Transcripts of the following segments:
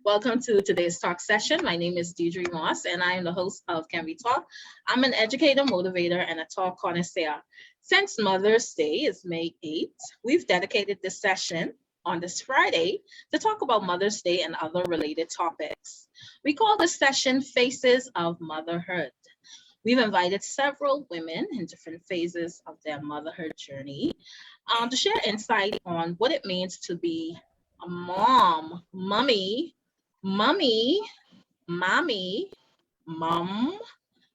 Welcome to today's talk session. My name is Deidre Moss, and I am the host of Can We Talk? I'm an educator, motivator, and a talk connoisseur. Since Mother's Day is May 8th, we've dedicated this session on this Friday to talk about Mother's Day and other related topics. We call this session Faces of Motherhood. We've invited several women in different phases of their motherhood journey to share insight on what it means to be a mom, mummy, mommy, mom,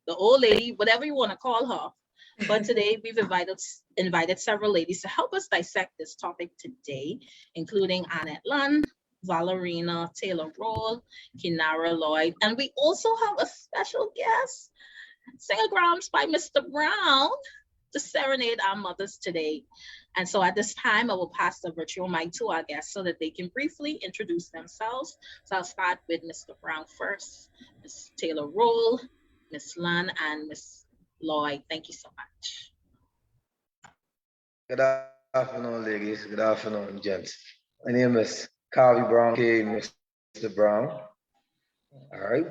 the old lady, whatever you want to call her. But today we've invited several ladies to help us dissect this topic today, including Annette Lunn, Valarina, Taylor-Rolle, Kinara Lloyd, and we also have a special guest, Singagrams by Mr.Brown, to serenade our mothers today. And so at this time, I will pass the virtual mic to our guests so that they can briefly introduce themselves. So I'll start with Mr. Brown first, Ms. Taylor-Rolle, Ms. Lunn, and Ms. Lloyd. Thank you so much. Good afternoon, ladies. Good afternoon, gents. My name is Carvey Brown, aka Mr. Brown. All right.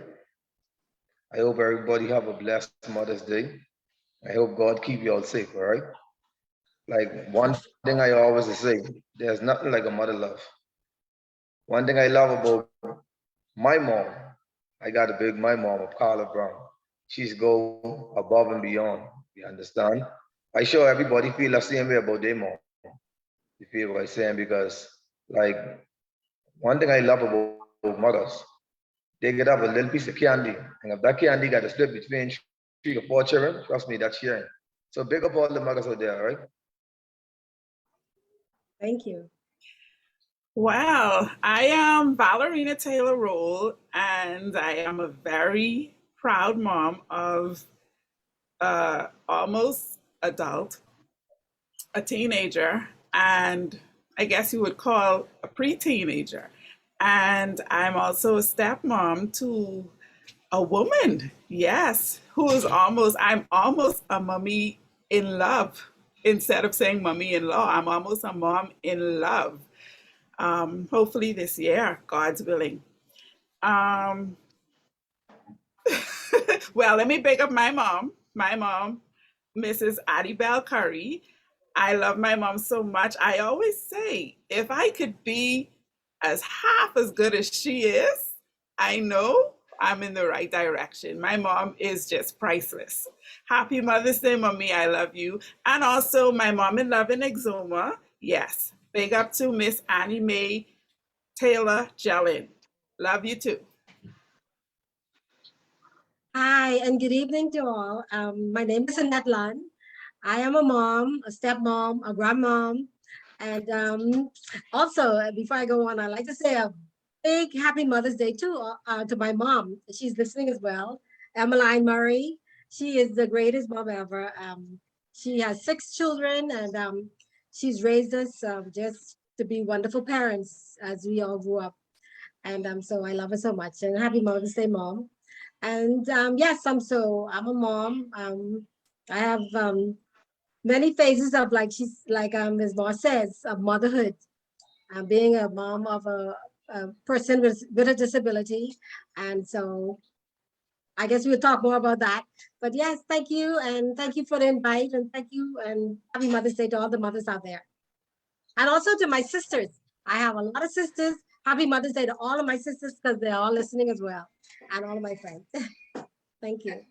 I hope everybody have a blessed Mother's Day. I hope God keep you all safe, all right? Like one thing I always say, there's nothing like a mother love. One thing I love about my mom, I got a big my mom, Carla Brown. She's go above and beyond. You understand? I sure everybody feel the same way about their mom. You feel what I'm saying? Because like one thing I love about mothers, they could have a little piece of candy, and if that candy got to split between 3 to 4 children, trust me, that's sharing. So big up all the mothers out there, right? Thank you. Well, I am Ballerina Taylor-Rolle, and I am a very proud mom of almost adult, a teenager, and I guess you would call a pre-teenager. And I'm also a stepmom to a woman, yes, I'm almost a mummy in love. Instead of saying mummy in law, I'm almost a mom in love. Hopefully this year, God's willing. Well, let me pick up my mom, Mrs. Addie Bell Curry. I love my mom so much. I always say, if I could be half as good as she is, I know I'm in the right direction. My mom is just priceless. Happy Mother's Day, Mommy. I love you. And also my mom in love in Exuma. Yes. Big up to Miss Annie Mae Taylor Jellin. Love you too. Hi, and good evening to all. My name is Annette Lunn. I am a mom, a stepmom, a grandmom. And also, before I go on, I'd like to say a big happy Mother's Day to my mom. She's listening as well, Emmeline Murray. She is the greatest mom ever. She has 6 children, and she's raised us just to be wonderful parents as we all grew up. And so I love her so much. And happy Mother's Day, Mom. And yes, I'm a mom. I have many phases of like Ms. Moss says, of motherhood. Being a mom of a person with a disability. And so I guess we'll talk more about that. But yes, thank you. And thank you for the invite. And thank you. And happy Mother's Day to all the mothers out there. And also to my sisters. I have a lot of sisters. Happy Mother's Day to all of my sisters because they're all listening as well. And all of my friends. Thank you.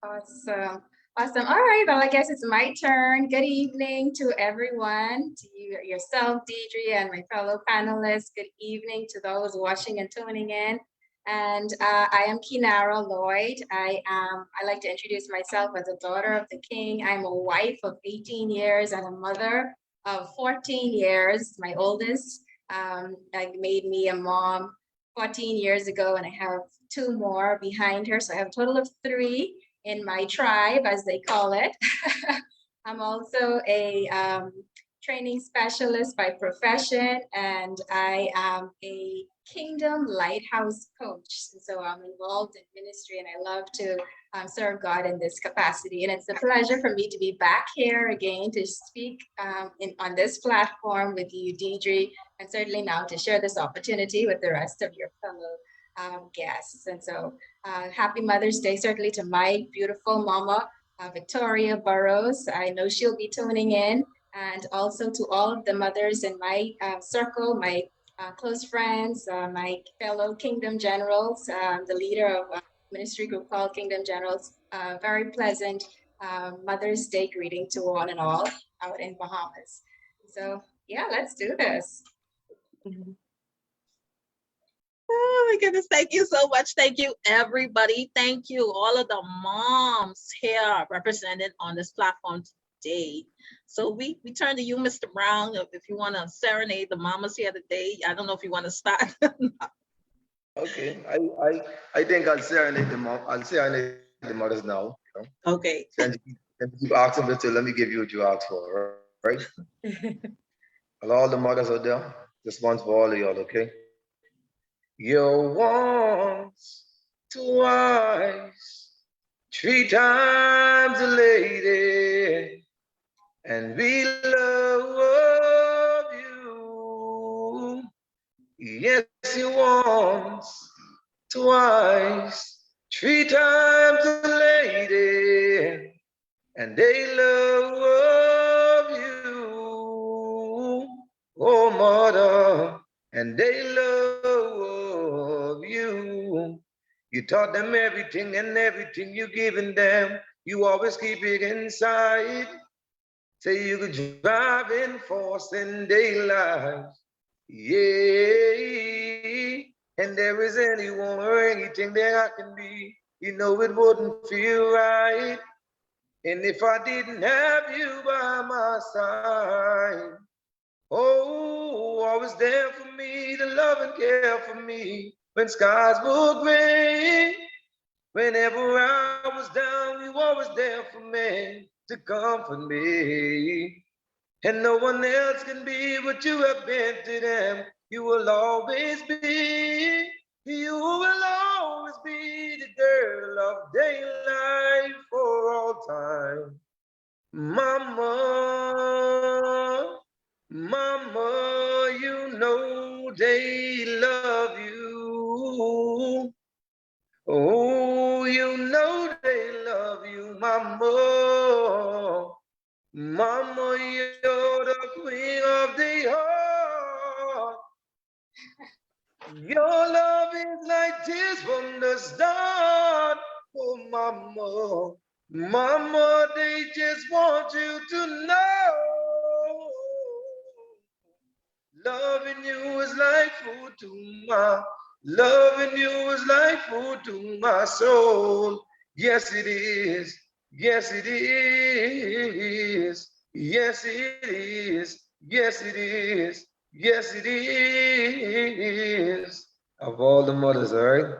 Awesome. Awesome. All right. Well, I guess it's my turn. Good evening to everyone, to you yourself, Deidre, and my fellow panelists. Good evening to those watching and tuning in. And I am Kinara Lloyd. I like to introduce myself as a daughter of the King. I'm a wife of 18 years and a mother of 14 years. My oldest made me a mom 14 years ago, and I have 2 more behind her. So I have a total of 3 in my tribe, as they call it. I'm also a training specialist by profession, and I am a Kingdom Lighthouse coach. So I'm involved in ministry, and I love to serve God in this capacity. And it's a pleasure for me to be back here again to speak on this platform with you, Deidre, and certainly now to share this opportunity with the rest of your fellow guests. And so happy Mother's Day, certainly to my beautiful mama, Victoria Burrows. I know she'll be tuning in, and also to all of the mothers in my circle, my close friends, my fellow Kingdom Generals, the leader of a ministry group called Kingdom Generals. Very pleasant Mother's Day greeting to one and all out in Bahamas. So yeah, let's do this. Oh my goodness, thank you so much. Thank you, everybody. Thank you, all of the moms here represented on this platform today. So we turn to you, Mr. Brown, if you want to serenade the mamas here today. I don't know if you want to start. Okay, I think I'll serenade the mom. I'll serenade the mothers now. You know? Okay. Since you keep asking me to, let me give you what you asked for, right? All the mothers out there, this one's for all of y'all, okay? You're once, twice, three times a lady, and we love you. Yes, you once, twice, three times a lady, and they love you. Oh, mother, and they love you. You taught them everything, and everything you given them, you always keep it inside. Say you could drive in force in daylight. Yeah, and there is anyone or anything that I can be, you know it wouldn't feel right. And if I didn't have you by my side, oh, always there for me to love and care for me when skies were gray. Whenever I was down, you always there for me to comfort me. And no one else can be what you have been to them. You will always be, you will always be the girl of daylight for all time. Mama, mama, you know they love you. Oh, you know they love you, mama. Mama, you're the queen of the heart. Your love is like tears from the start. Oh, mama, mama, they just want you to know. Loving you is like food to my, loving you is like food to my soul. Yes, it is. Yes, it is. Yes, it is. Yes, it is. Yes, it is. Of all the mothers, all right?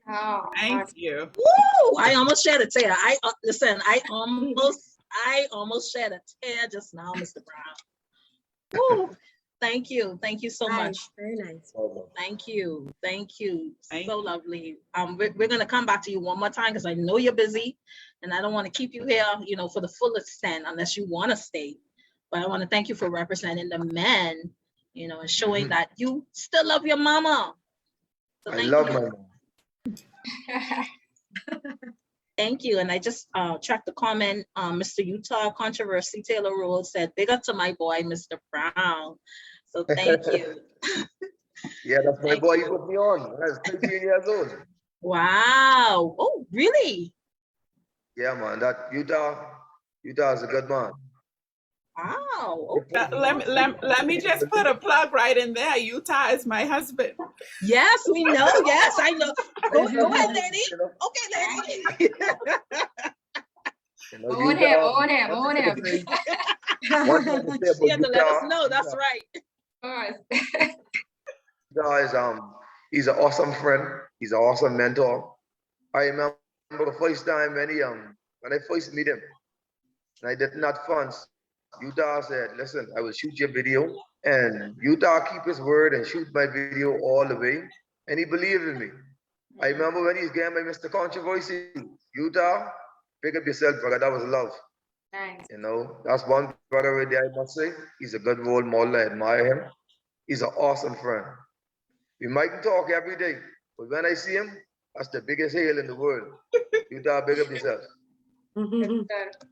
Oh, Thank you. Woo! I almost shed a tear. Listen, I almost shed a tear just now, Mr. Brown. Woo! Thank you so much. Nice, very nice. Thank you. Thank So you. lovely. We're gonna come back to you one more time because I know you're busy, and I don't want to keep you here, for the full extent unless you want to stay. But I want to thank you for representing the men, and showing that you still love your mama. So I thank love you. my mom. Thank you. And I just checked the comment. Mr. Utah Controversy Taylor-Rolle said, big up to my boy, Mr. Brown. So thank you. Yeah, that's my Thank boy. He you. put me on when I was 13 years old. Wow. Oh, really? Yeah, man. That Utah is a good man. Wow. Okay. Let me just put a plug right in there. Utah is my husband. Yes, we know. Yes, I know. Go ahead, lady. You know, Okay, lady. own him, own him, own him. One thing to say She about had to let us Utah, know. That's right. Of course. Utah is he's an awesome friend. He's an awesome mentor. I remember the first time when I first meet him, and I did not funds. Utah said, "Listen, I will shoot your video," and Utah keep his word and shoot my video all the way, and he believed in me. I remember when he's getting my Mr. Controversy, Utah, pick up yourself, brother. That was love. Nice. You know, that's one brother right there, I must say. He's a good role model. I admire him. He's an awesome friend. We mightn't talk every day, but when I see him, that's the biggest hail in the world. You gotta big up yourself. Good stuff.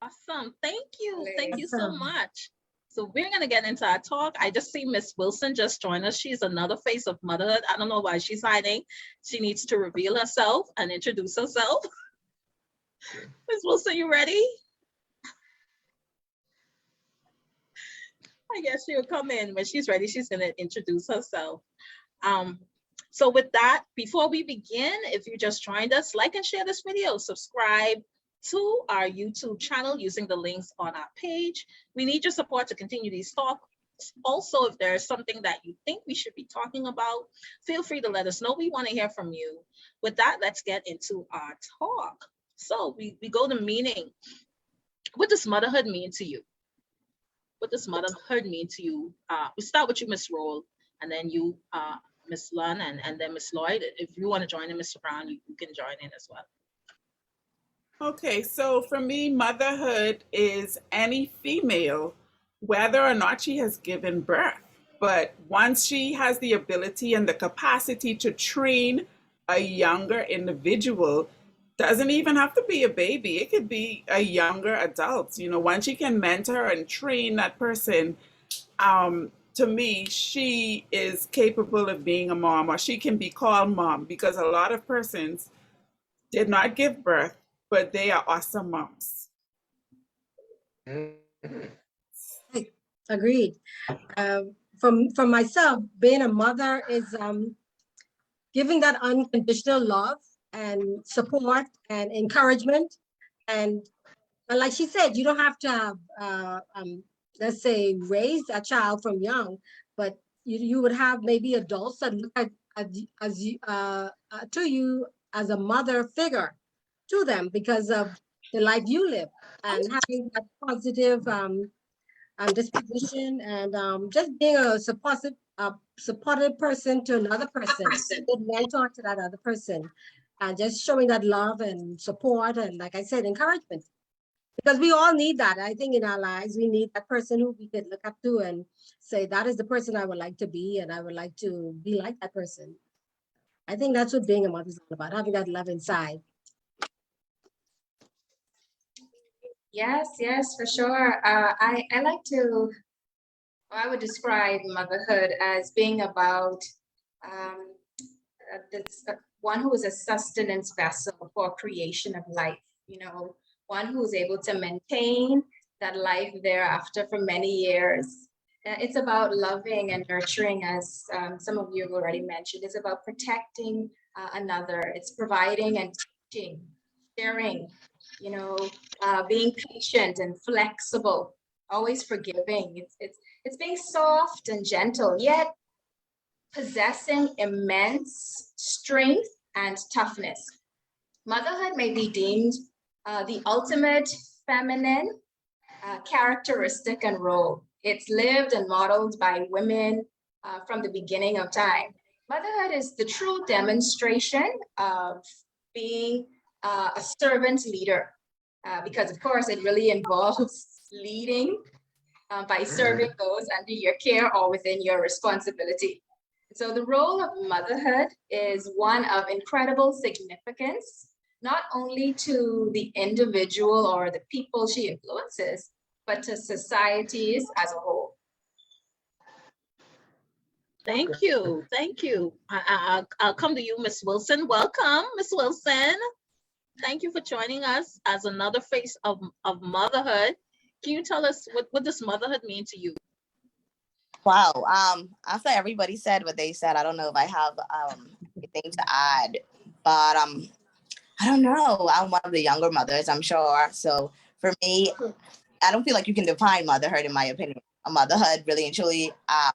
Awesome. Thank you. Thank you Really. so Awesome. much. So we're gonna get into our talk. I just see Miss Wilson just join us. She's another face of motherhood. I don't know why she's hiding. She needs to reveal herself and introduce herself. Miss Wilson, you ready? I guess she'll come in when she's ready. She's gonna introduce herself. Um, so with that, before we begin, if you just joined us, like and share this video, subscribe to our YouTube channel using the links on our page. We need your support to continue these talks. Also, if there's something that you think we should be talking about, feel free to let us know. We want to hear from you. With that, let's get into our talk. So we go to meaning. What does motherhood mean to you? What does motherhood mean to you? We start with you, Miss Roll, and then you, Miss Lunn, and then Miss Lloyd. If you want to join in, Mr. Brown, you can join in as well. Okay, so for me, motherhood is any female, whether or not she has given birth. But once she has the ability and the capacity to train a younger individual, doesn't even have to be a baby, it could be a younger adult. You know, once you can mentor and train that person, to me, she is capable of being a mom, or she can be called mom, because a lot of persons did not give birth, but they are awesome moms. Right. Agreed. From myself, being a mother is giving that unconditional love and support and encouragement. And like she said, you don't have to have, let's say, raised a child from young, but you would have maybe adults that look at as you to you as a mother figure to them because of the life you live and having that positive disposition and just being a supportive person to another person, a good mentor to that other person, and just showing that love and support and, like I said, encouragement. Because we all need that. I think in our lives, we need that person who we could look up to and say, that is the person I would like to be, and I would like to be like that person. I think that's what being a mother is all about, having that love inside. Yes, yes, for sure. I like to, I would describe motherhood as being about one who is a sustenance vessel for creation of life, you know, one who is able to maintain that life thereafter for many years. It's about loving and nurturing, as some of you have already mentioned. It's about protecting another. It's providing and teaching, sharing, you know, being patient and flexible, always forgiving. It's being soft and gentle, yet possessing immense strength and toughness. Motherhood may be deemed the ultimate feminine characteristic and role. It's lived and modeled by women from the beginning of time. Motherhood is the true demonstration of being a servant leader, because of course it really involves leading by serving those under your care or within your responsibility. So the role of motherhood is one of incredible significance, not only to the individual or the people she influences, but to societies as a whole. Thank you. Thank you. I'll come to you, Miss Wilson. Welcome, Miss Wilson. Thank you for joining us as another face of motherhood. Can you tell us what does motherhood mean to you? Wow. After everybody said what they said, I don't know if I have anything to add, but I don't know. I'm one of the younger mothers, I'm sure. So for me, I don't feel like you can define motherhood, in my opinion. A motherhood, really and truly,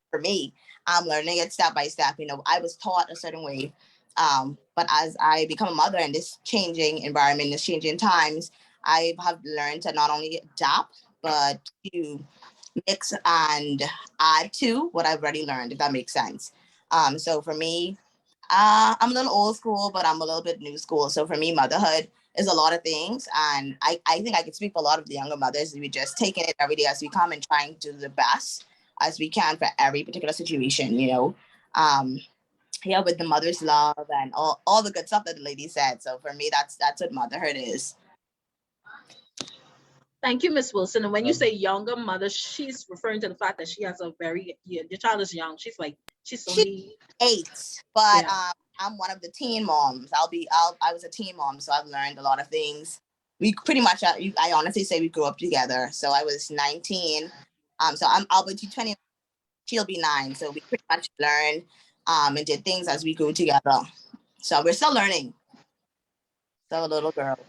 for me, I'm learning it step by step. You know, I was taught a certain way, but as I become a mother in this changing environment, this changing times, I have learned to not only adapt, but to mix and add to what I've already learned, if that makes sense. So for me, I'm a little old school, but I'm a little bit new school. So for me, motherhood is a lot of things. And I think I can speak for a lot of the younger mothers. We just taking it every day as we come and trying to do the best as we can for every particular situation, you know. Yeah, with the mother's love and all the good stuff that the lady said. So for me, that's what motherhood is. Thank you, Miss Wilson. And when you say younger mother, she's referring to the fact that she has a very, your child is young. She's She's only 8, but yeah. I'm one of the teen moms. I was a teen mom, so I've learned a lot of things. We pretty much, I honestly say we grew up together. So I was 19. So I'll be 20. She'll be 9. So we pretty much learned and did things as we grew together. So we're still learning. So little girl.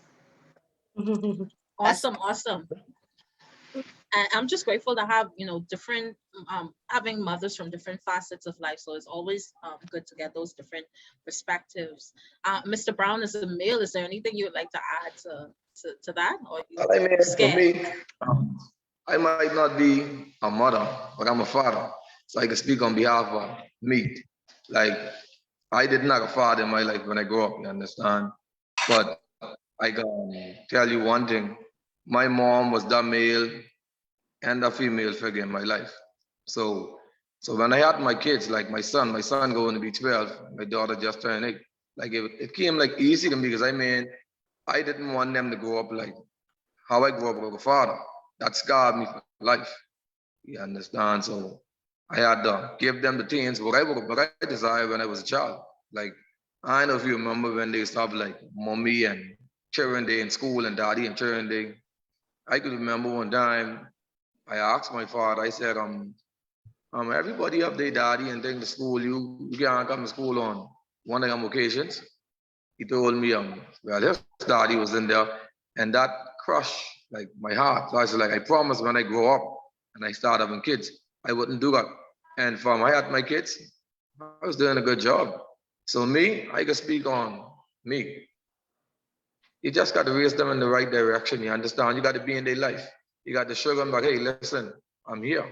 Awesome. And I'm just grateful to have, different, having mothers from different facets of life. So it's always good to get those different perspectives. Mr. Brown, as a male, is there anything you would like to add to that? Or I mean, for me, I might not be a mother, but I'm a father. So I can speak on behalf of me. Like, I didn't have a father in my life when I grew up, you understand? But I can tell you one thing. My mom was the male and a female figure in my life. So when I had my kids, like my son going to be 12, my daughter just turned 8. Like it came like easy to me because I mean, I didn't want them to grow up like how I grew up with a father. That scarred me for life. You understand? So I had to give them the things what I desired when I was a child. Like I don't know if you remember when they stopped like mommy and children day in school and daddy and children day. I could remember one time I asked my father, I said, everybody have their daddy and then the school, you can't come to school on one of them occasions. He told me, well, his daddy was in there, and that crushed like my heart. So I said, like, I promise when I grow up and I start having kids, I wouldn't do that. And from I had my kids, I was doing a good job. So me, I can speak on me. You just got to raise them in the right direction. You understand? You got to be in their life. You got to show them like, hey, listen, I'm here.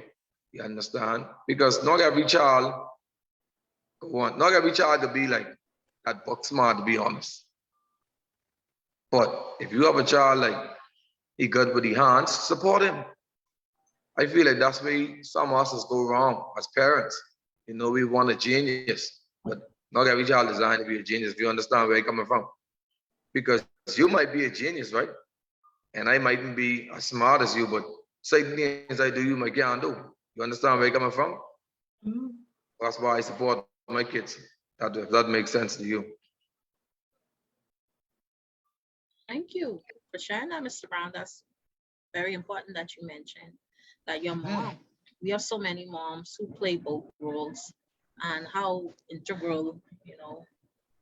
You understand? Because not every child could be like that book smart, to be honest. But if you have a child like he good with the hands, support him. I feel like that's where some of us go wrong as parents. You know, we want a genius, but not every child is designed to be a genius. If you understand where I'm coming from, because you might be a genius, right? And I mightn't be as smart as you, but certain things I do, you might can't do. You understand where I'm coming from? Mm-hmm. That's why I support my kids. If that makes sense to you. Thank you for sharing that, Mr. Brown. That's very important that you mentioned that your mom. We have so many moms who play both roles, and how integral,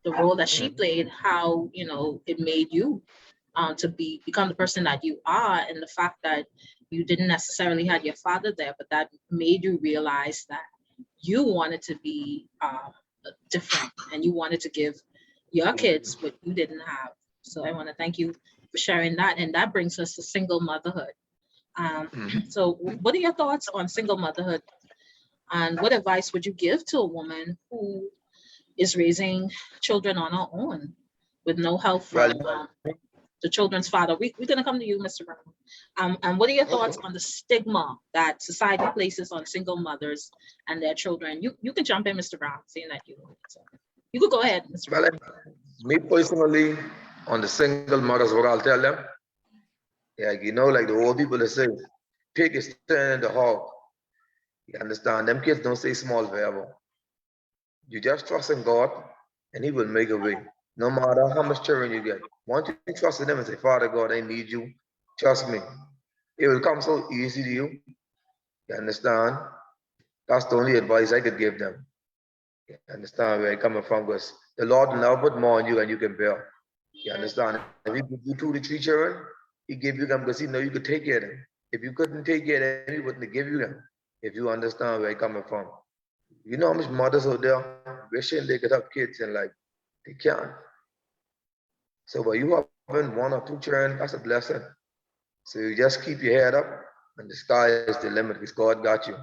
the role that she played, how it made you to become the person that you are, and the fact that you didn't necessarily have your father there, but that made you realize that you wanted to be different, and you wanted to give your kids what you didn't have. So I want to thank you for sharing that, and that brings us to single motherhood. So what are your thoughts on single motherhood, and what advice would you give to a woman who is raising children on her own with no help from Well, the children's father? We're going to come to you, Mr. Brown. And what are your thoughts on the stigma that society places on single mothers and their children? You can jump in, Mr. Brown, seeing that you could go ahead, Mr. Brown. well, me personally, on the single mothers, what I'll tell them, yeah, like the old people that say, pig is turning the hog. You understand? Them kids don't stay small forever. You just trust in God, and He will make a way. No matter how much children you get. Once you trust in Him and say, Father God, I need you, trust me. It will come so easy to you. You understand? That's the only advice I could give them. You understand where I'm coming from? Because the Lord will never put more on you than you can bear. You understand? If He give you 2 to 3 children, He gave you them because He know you could take care of them. If you couldn't take care of them, He wouldn't give you them. If you understand where I'm coming from. You know how much mothers out there wishing they could have kids and like they can't. So by you having 1 or 2 children, that's a blessing. So you just keep your head up and the sky is the limit because God got you.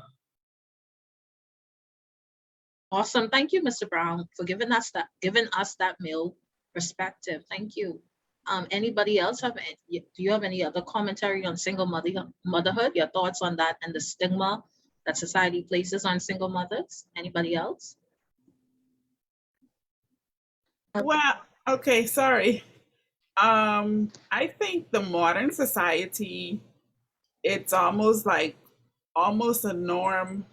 Awesome. Thank you, Mr. Brown, for giving us that male perspective. Thank you. Anybody else do you have any other commentary on single motherhood? Your thoughts on that and the stigma that society places on single mothers? Anybody else? Well, okay, sorry. I think the modern society, it's almost like almost a norm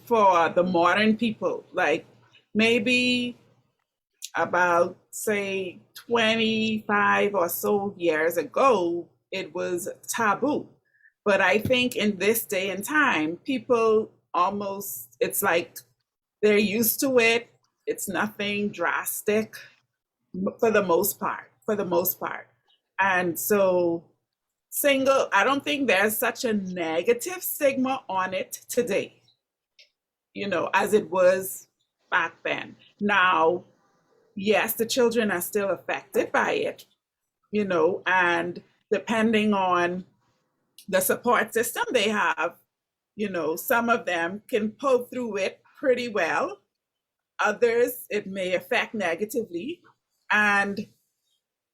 for the modern people. Like maybe about say 25 or so years ago, it was taboo. But I think in this day and time, people almost, it's like they're used to it. It's nothing drastic for the most part, And so single, I don't think there's such a negative stigma on it today, as it was back then. Now, yes, the children are still affected by it, and depending on the support system they have, some of them can pull through it pretty well. Others, it may affect negatively. And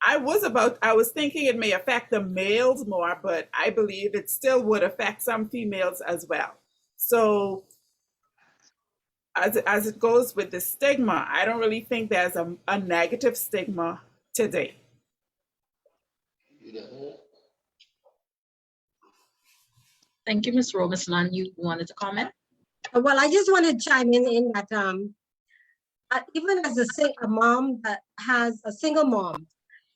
I was thinking it may affect the males more, but I believe it still would affect some females as well. So as it goes with the stigma, I don't really think there's a negative stigma today. Thank you, Ms. Robinson. You wanted to comment? Well, I just want to chime in that even as a mom that has a single mom,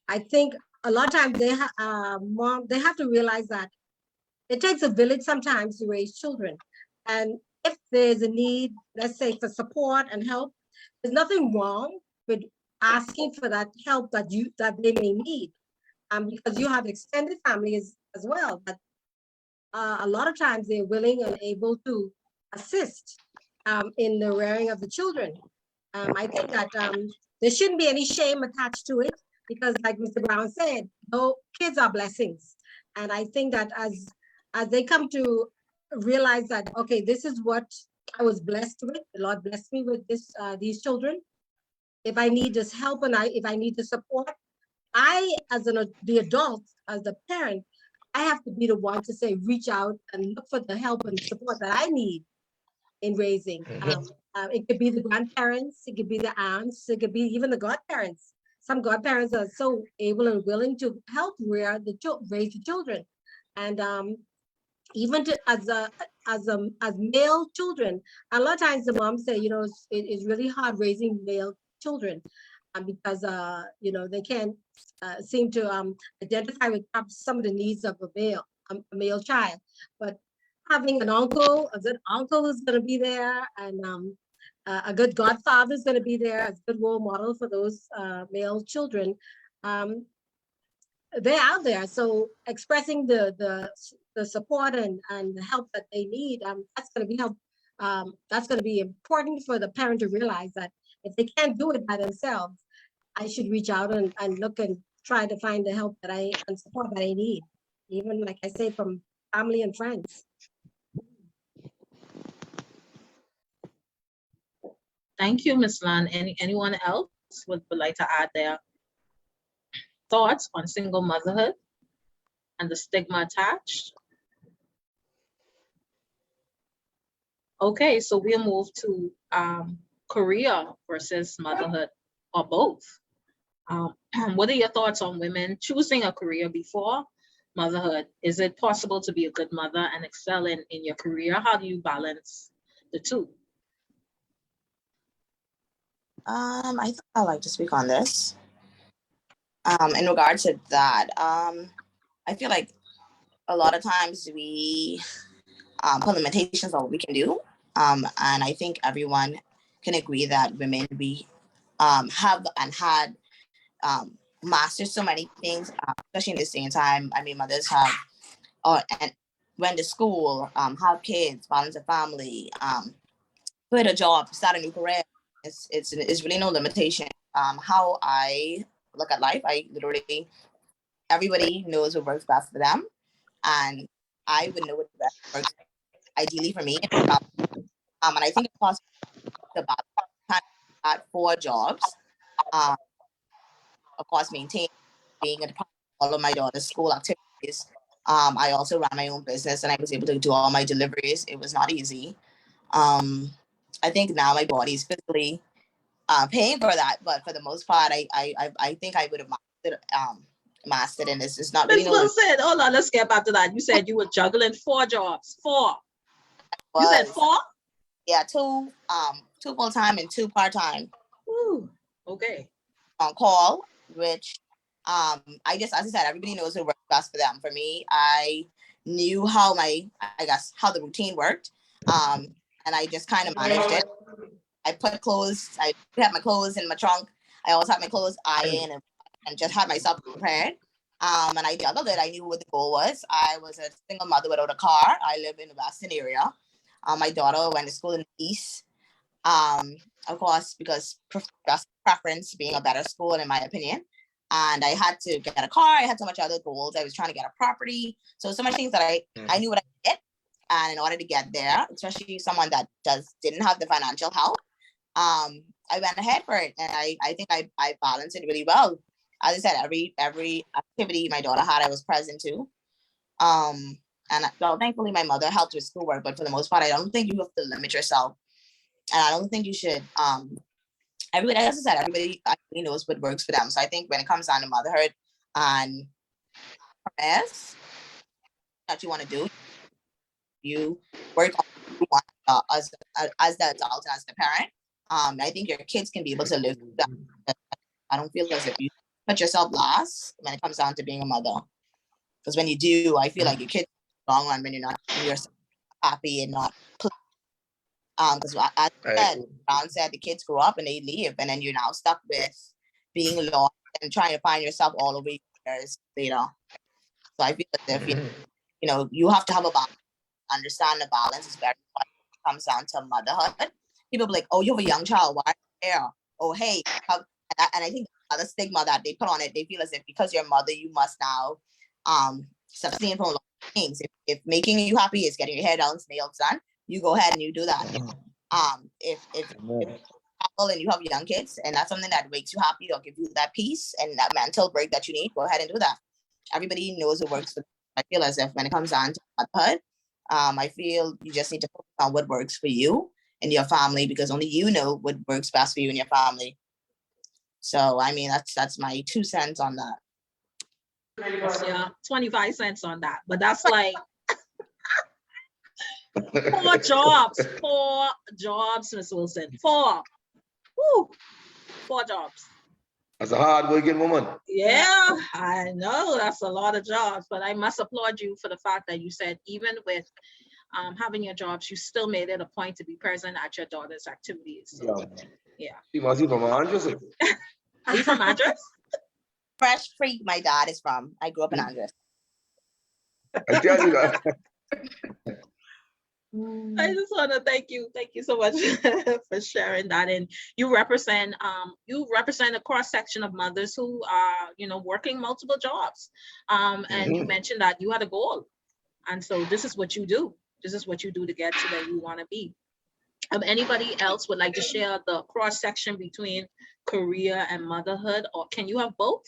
I think a lot of times they have to realize that it takes a village sometimes to raise children. And if there's a need, let's say for support and help, there's nothing wrong with asking for that help that they may need. Because you have extended families as well, but a lot of times they're willing and able to assist in the rearing of the children. I think that there shouldn't be any shame attached to it because, like Mr. Brown said, no, kids are blessings. And I think that as they come to realize that, okay, this is what I was blessed with, the Lord blessed me with these children. If I need this help and if I need the support, I, as the adult, as the parent, I have to be the one to say, reach out and look for the help and support that I need in raising. It could be the grandparents, it could be the aunts, it could be even the godparents. Some godparents are so able and willing to help raise the children, and even as male children. A lot of times the moms say, it's really hard raising male children, because they can't seem to identify with some of the needs of a male child, but having an uncle, a good uncle who's going to be there, and a good godfather is going to be there as a good role model for those male children. They're out there, so expressing the support and the help that they need, that's going to be that's going to be important for the parent to realize that if they can't do it by themselves, I should reach out and look and try to find the help and support that I need, even like I say, from family and friends. Thank you, Ms. Lunn. Anyone else would like to add their thoughts on single motherhood and the stigma attached? Okay, so we'll move to career versus motherhood, or both. What are your thoughts on women choosing a career before motherhood? Is it possible to be a good mother and excel in your career? How do you balance the two? I think I'd like to speak on this. In regard to that, I feel like a lot of times we put limitations on what we can do. And I think everyone can agree that women, we have and had mastered so many things, especially in the same time. I mean, mothers have, and went to school, have kids, balance a family, quit a job, start a new career. It's really no limitation. How I look at life, everybody knows what works best for them, and I would know what best works ideally for me. And I think it's possible to balance 4 jobs, of course, maintain being a part of all of my daughter's school activities. I also ran my own business and I was able to do all my deliveries. It was not easy. I think now my body is physically paying for that, but for the most part, I think I would have mastered, and it's not really Miss Wilson, hold on, let's get back to that. You said you were juggling 4 jobs. 4. You said 4? Yeah, 2 full time and 2 part time. Ooh, okay. On call, which I just, as I said, everybody knows what works best for them. For me, I knew how how the routine worked, and I just kind of managed it. I put clothes, I have my clothes in my trunk. I always have my clothes ironed and just have myself prepared. And I juggled it. I knew what the goal was. I was a single mother without a car. I live in the Western area. My daughter went to school in the East. Of course, because just preference being a better school, in my opinion. And I had to get a car. I had so much other goals. I was trying to get a property. So much things that I knew what I did. And in order to get there, especially someone that didn't have the financial help, I went ahead for it. And I think I balanced it really well. As I said, every activity my daughter had, I was present to. And well, thankfully my mother helped with schoolwork, but for the most part, I don't think you have to limit yourself. And I don't think you should, everybody, as I said, everybody knows what works for them. So I think when it comes down to motherhood and as that you want to do, you work on what you want as the adult, as the parent. I think your kids can be able to live with that. I don't feel as if you put yourself last when it comes down to being a mother. Because when you do, I feel like your kids long run when you're happy and not because as Brown said, the kids grow up and they leave, and then you're now stuck with being lost and trying to find yourself all over years later. So I feel as if you have to have a balance. Understand the balance is very important when it comes down to motherhood. People be like, "Oh, you have a young child. Why are you there? Oh, hey." And I think the stigma that they put on it, they feel as if because you're a mother, you must now sustain from a lot of things. If making you happy is getting your hair down, nails done, you go ahead and you do that. If couple and you have young kids and that's something that makes you happy or give you that peace and that mental break that you need, go ahead and do that. Everybody knows what works for them. I feel as if when it comes down to motherhood, I feel you just need to focus on what works for you and your family, because only you know what works best for you and your family. So I mean, that's my 2 cents on that. Yeah, 25 cents on that, but that's like 4 jobs. 4 jobs, Miss Wilson. 4. Woo. 4 jobs. That's a hard working woman. Yeah, I know that's a lot of jobs, but I must applaud you for the fact that you said even with having your jobs, you still made it a point to be present at your daughter's activities. So, yeah. She must be from Andres. Are you from Andres? Fresh Freak, my dad is from. I grew up in Andres. I tell you that. I just want to thank you so much for sharing that. And you represent a cross section of mothers who are working multiple jobs. And you mentioned that you had a goal, and so this is what you do. This is what you do to get to where you want to be. Anybody else would like to share the cross section between career and motherhood, or can you have both?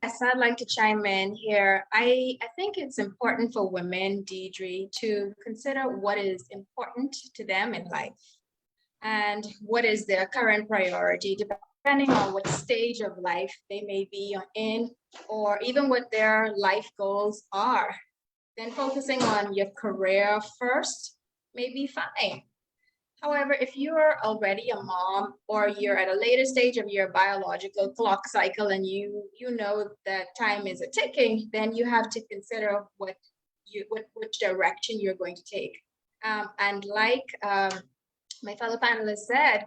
Yes, I'd like to chime in here. I think it's important for women, Deidre, to consider what is important to them in life and what is their current priority, depending on what stage of life they may be in, or even what their life goals are. Then focusing on your career first may be fine. However, if you're already a mom or you're at a later stage of your biological clock cycle and you know that time is a ticking, then you have to consider which direction you're going to take. And like my fellow panelists said,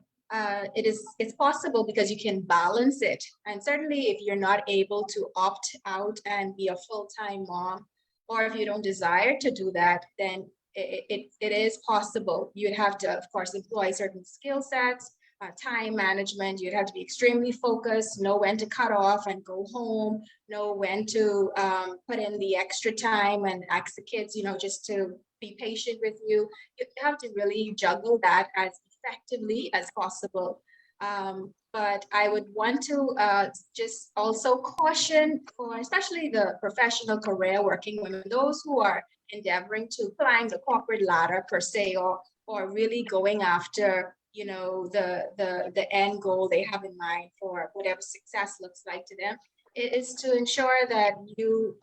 it's possible because you can balance it. And certainly if you're not able to opt out and be a full-time mom, or if you don't desire to do that, then it is possible. You'd have to, of course, employ certain skill sets, time management. You'd have to be extremely focused, know when to cut off and go home, know when to put in the extra time and ask the kids, just to be patient with you. You have to really juggle that as effectively as possible. But I would want to just also caution for especially the professional career working women, those who are endeavoring to climb the corporate ladder per se, or really going after, you know, the end goal they have in mind for whatever success looks like to them. It is to ensure that you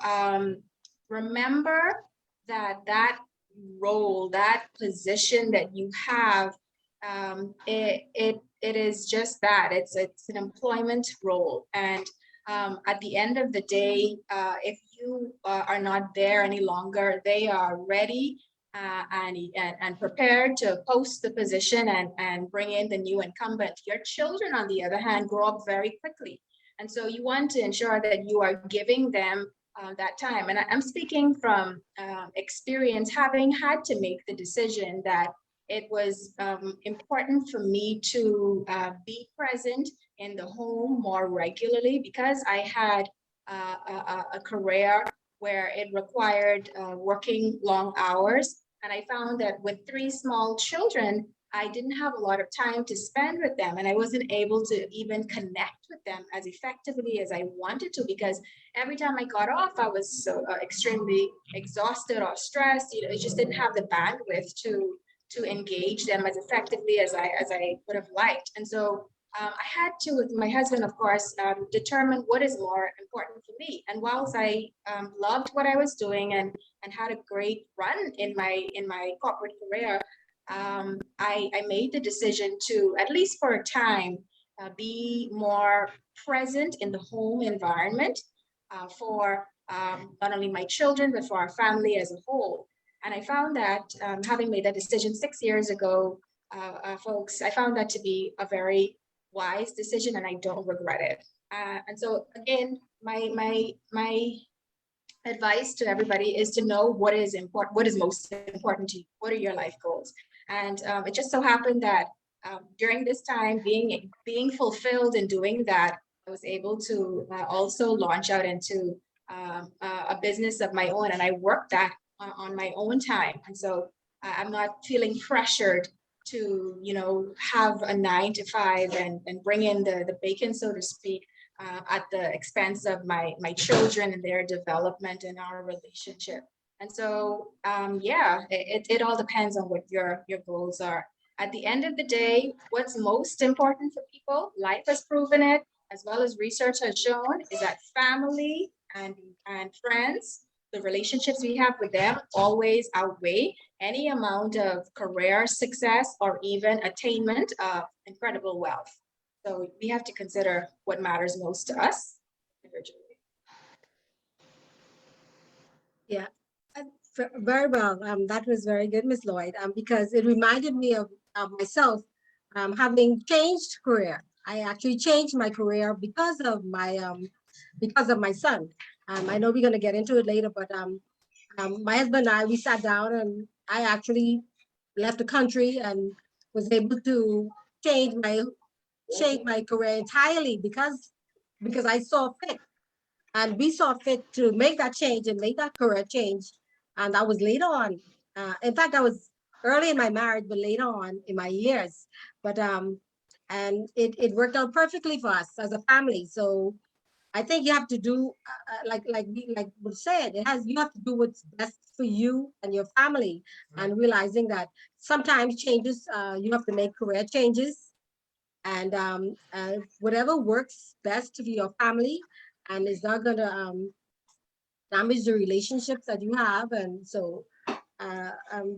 remember that that role, that position that you have, it is just that. It's an employment role, and at the end of the day, if you are not there any longer, they are ready and prepared to post the position and bring in the new incumbent. Your children, on the other hand, grow up very quickly. And so you want to ensure that you are giving them that time. And I'm speaking from experience, having had to make the decision that it was important for me to be present in the home more regularly, because I had a career where it required working long hours. And I found that with 3 small children, I didn't have a lot of time to spend with them, and I wasn't able to even connect with them as effectively as I wanted to, because every time I got off, I was so extremely exhausted or stressed. You know, I just didn't have the bandwidth to engage them as effectively as I would have liked. And so I had to, with my husband, of course, determine what is more important for me. And whilst I loved what I was doing and had a great run in my corporate career, I made the decision to, at least for a time, be more present in the home environment for not only my children, but for our family as a whole. And I found that having made that decision 6 years ago, folks, I found that to be a very wise decision, and I don't regret it. And so again, my advice to everybody is to know what is important, what is most important to you, what are your life goals. And it just so happened that during this time, being fulfilled in doing that, I was able to also launch out into a business of my own, and I worked that on my own time. And so I'm not feeling pressured to, you know, have a 9 to 5 and bring in the bacon, so to speak, at the expense of my children and their development and our relationship. And so, yeah, it all depends on what your goals are. At the end of the day, what's most important for people, life has proven it, as well as research has shown, is that family and friends, the relationships we have with them always outweigh any amount of career success or even attainment of incredible wealth. So we have to consider what matters most to us individually. Yeah, very well. That was very good, Miss Lloyd, because it reminded me of myself having changed career. I actually changed my career because of my son. I know we're going to get into it later, but my husband and I, we sat down and I actually left the country and was able to change my career entirely because I saw fit. And we saw fit to make that change and make that career change. And that was later on. In fact, I was early in my marriage, but later on in my years. But and it worked out perfectly for us as a family. So I think you have to do like we said, you have to do what's best for you and your family, and realizing that sometimes changes you have to make career changes, and whatever works best for your family and is not going to damage the relationships that you have. And so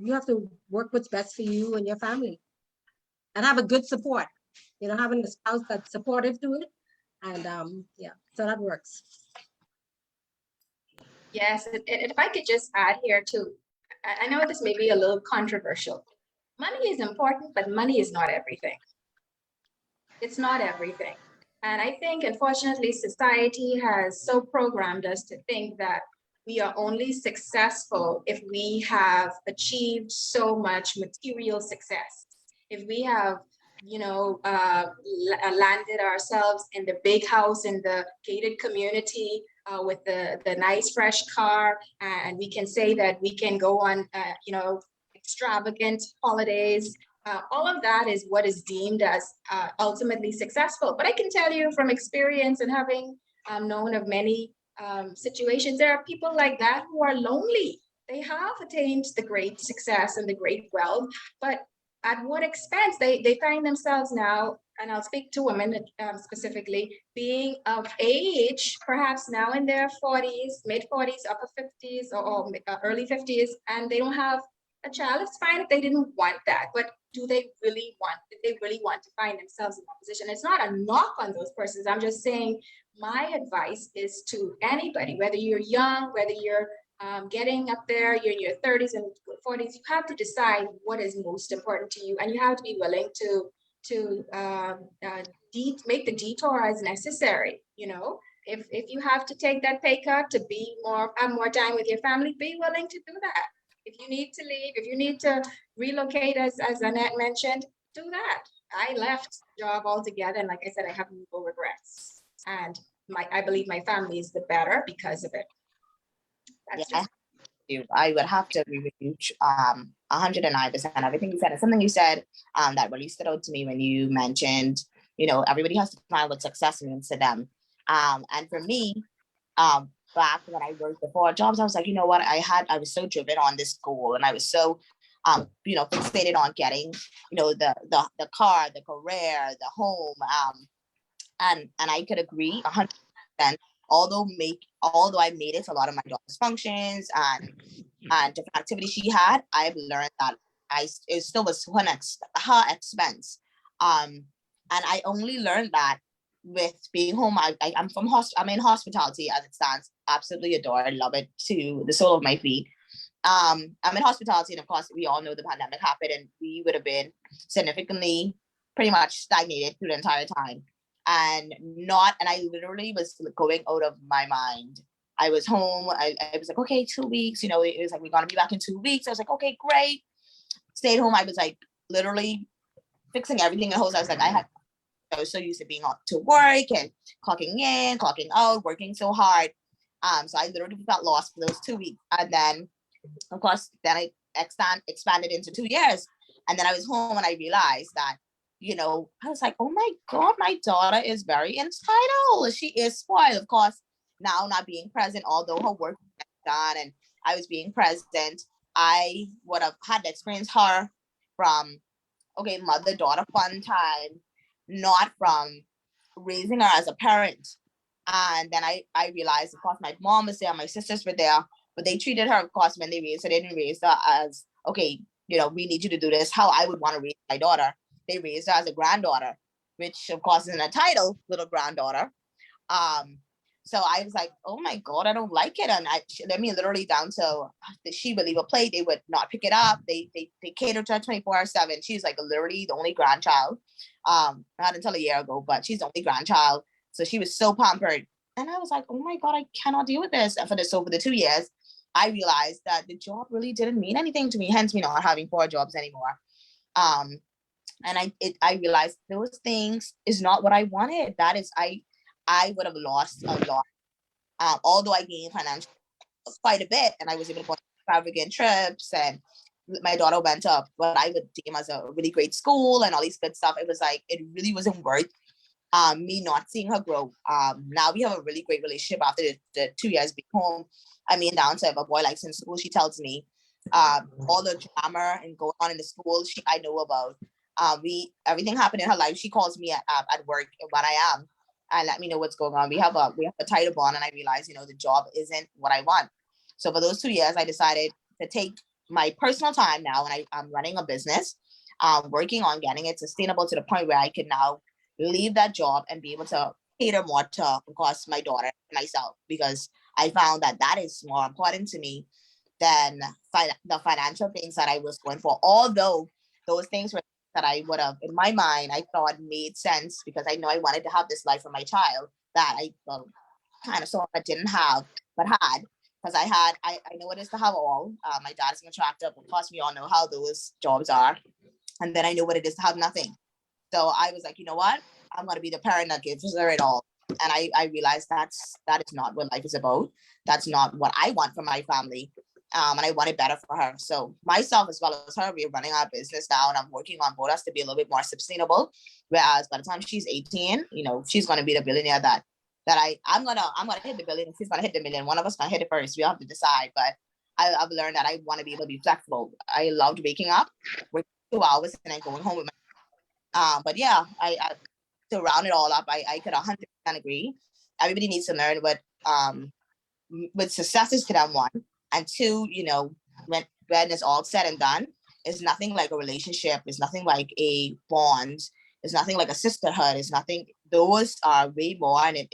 you have to work what's best for you and your family and have a good support, having a spouse that's supportive to it. And yeah, so that works. Yes, and if I could just add here too, I know this may be a little controversial. Money is important, but money is not everything. It's not everything. And I think, unfortunately, society has so programmed us to think that we are only successful if we have achieved so much material success. If we have, landed ourselves in the big house in the gated community with the nice fresh car, and we can say that we can go on, extravagant holidays All of that is what is deemed as ultimately successful. But I can tell you from experience and having known of many situations, there are people like that who are lonely. They have attained the great success and the great wealth, but at what expense? They find themselves now, and I'll speak to women specifically, being of age, perhaps now in their 40s, mid 40s, upper 50s, or early 50s, and they don't have a child. It's fine if they didn't want that, but did they really want to find themselves in that position? It's not a knock on those persons. I'm just saying my advice is to anybody, whether you're young, whether you're getting up there, you're in your 30s and 40s, you have to decide what is most important to you, and you have to be willing to make the detour as necessary. You know, if you have to take that pay cut to have more time with your family, be willing to do that. If you need to leave, if you need to relocate, as Annette mentioned, do that. I left the job altogether, and like I said, I have no regrets. And I believe my family is the better because of it. That's I would have to agree with you 109%. Everything you said, and something you said that really stood out to me when you mentioned, everybody has to find what success means to them. And for me, back when I worked before jobs, I was like, you know what, I was so driven on this goal, and I was so fixated on getting, the car, the career, the home, and I could agree 100%. Although I made it to a lot of my daughter's functions and different activities she had, I've learned that it still was her expense. And I only learned that with being home. I'm in hospitality as it stands. Absolutely adore it, love it to the sole of my feet. I'm in hospitality, and of course we all know the pandemic happened, and we would have been significantly pretty much stagnated through the entire time. And I literally was going out of my mind. I was home. I was like, okay, 2 weeks, it was like, we're going to be back in 2 weeks. I was like, okay, great. Stayed home. I was like literally fixing everything in the house. I was so used to being to work and clocking in, clocking out, working so hard. So I literally got lost for those 2 weeks. And then, of course, I expanded into 2 years. And then I was home, and I realized that, I was like, oh my God, my daughter is very entitled. She is spoiled. Of course, now not being present, although her work was done and I was being present, I would have had to experience her from, okay, mother-daughter fun time, not from raising her as a parent. And then I realized, of course, my mom was there, my sisters were there, but they treated her, of course, when they raised her, they didn't raise her as, okay, we need you to do this how I would want to raise my daughter. They raised her as a granddaughter, which of course is in a title, little granddaughter. So I was like, oh my God, I don't like it. And let me literally down to she would leave a plate, they would not pick it up. They cater to her 24/7. She's like literally the only grandchild. Not until a year ago, but she's the only grandchild. So she was so pampered. And I was like, oh my God, I cannot deal with this. And for the 2 years, I realized that the job really didn't mean anything to me, hence me not having 4 jobs anymore. And I realized those things is not what I wanted. That is, I would have lost a lot. Although I gained financially quite a bit, and I was able to go on extravagant trips, and my daughter went up what I would deem as a really great school and all these good stuff. It was like, it really wasn't worth me not seeing her grow. Now we have a really great relationship after the 2 years being home. I mean, down to if a boy likes in school, she tells me all the drama and going on in the school I know about. Everything happened in her life. She calls me at work when I am and let me know what's going on. We have a tighter bond, and I realize, the job isn't what I want. So for those 2 years, I decided to take my personal time now, and I'm running a business, working on getting it sustainable to the point where I can now leave that job and be able to cater more to, of course, my daughter and myself, because I found that is more important to me than the financial things that I was going for. Although those things were that I would have, in my mind, I thought made sense, because I know I wanted to have this life for my child that I kind of saw I didn't have, but had, because I know what it is to have all. My dad's an attractor, of course, we all know how those jobs are. And then I know what it is to have nothing. So I was like, you know what? I'm going to be the parent that gives her it all. And I realized that is not what life is about. That's not what I want for my family. And I want it better for her. So myself as well as her, we're running our business now, and I'm working on both us to be a little bit more sustainable. Whereas by the time she's 18, she's gonna be the billionaire that I'm gonna hit the billion. She's gonna hit the million. One of us gonna hit it first. We have to decide. But I've learned that I want to be able to be flexible. I loved waking up, working 2 hours, and then going home with my. But yeah, I to round it all up, I could 100% agree. Everybody needs to learn what success is to them, one, and two. When it's all said and done, it's nothing like a relationship. It's nothing like a bond. It's nothing like a sisterhood. It's nothing. Those are way more, and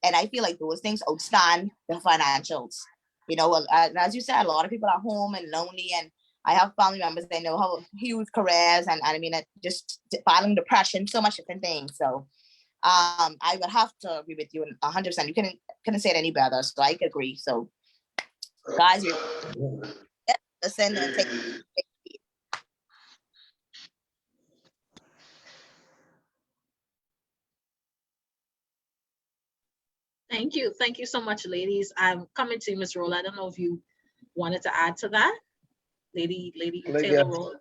I feel like those things outstand the financials. And as you said, a lot of people are home and lonely, and I have family members that know have huge careers, and I mean, just battling depression, so much different things. So, I would have to agree with you 100%. You couldn't say it any better, so I could agree. So, guys, listen and take. Thank you. Thank you so much, ladies. I'm coming to you, Ms. Rolle. I don't know if you wanted to add to that. Lady Taylor-Rolle.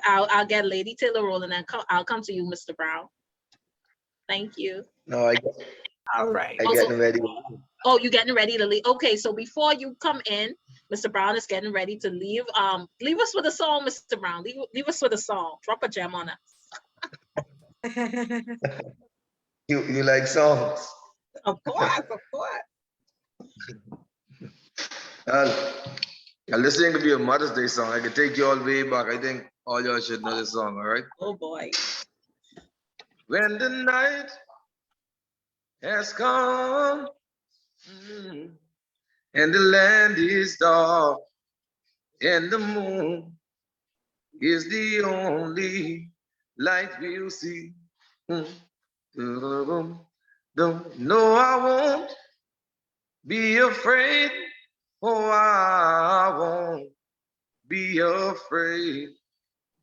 I'll get Lady Taylor-Rolle, and then I'll come to you, Mr. Brown. Thank you. No, All right. I getting ready. Oh, you're getting ready to leave. Okay, so before you come in, Mr. Brown is getting ready to leave. Leave us with a song, Mr. Brown. Leave us with a song. Drop a gem on us. You like songs? Of course, of course. Listening to be a Mother's Day song. I can take you all the way back. I think all y'all should know this song, all right? Oh boy. When the night has come and the land is dark and the moon is the only light we'll see. Don't know I won't be afraid. Oh, I won't be afraid.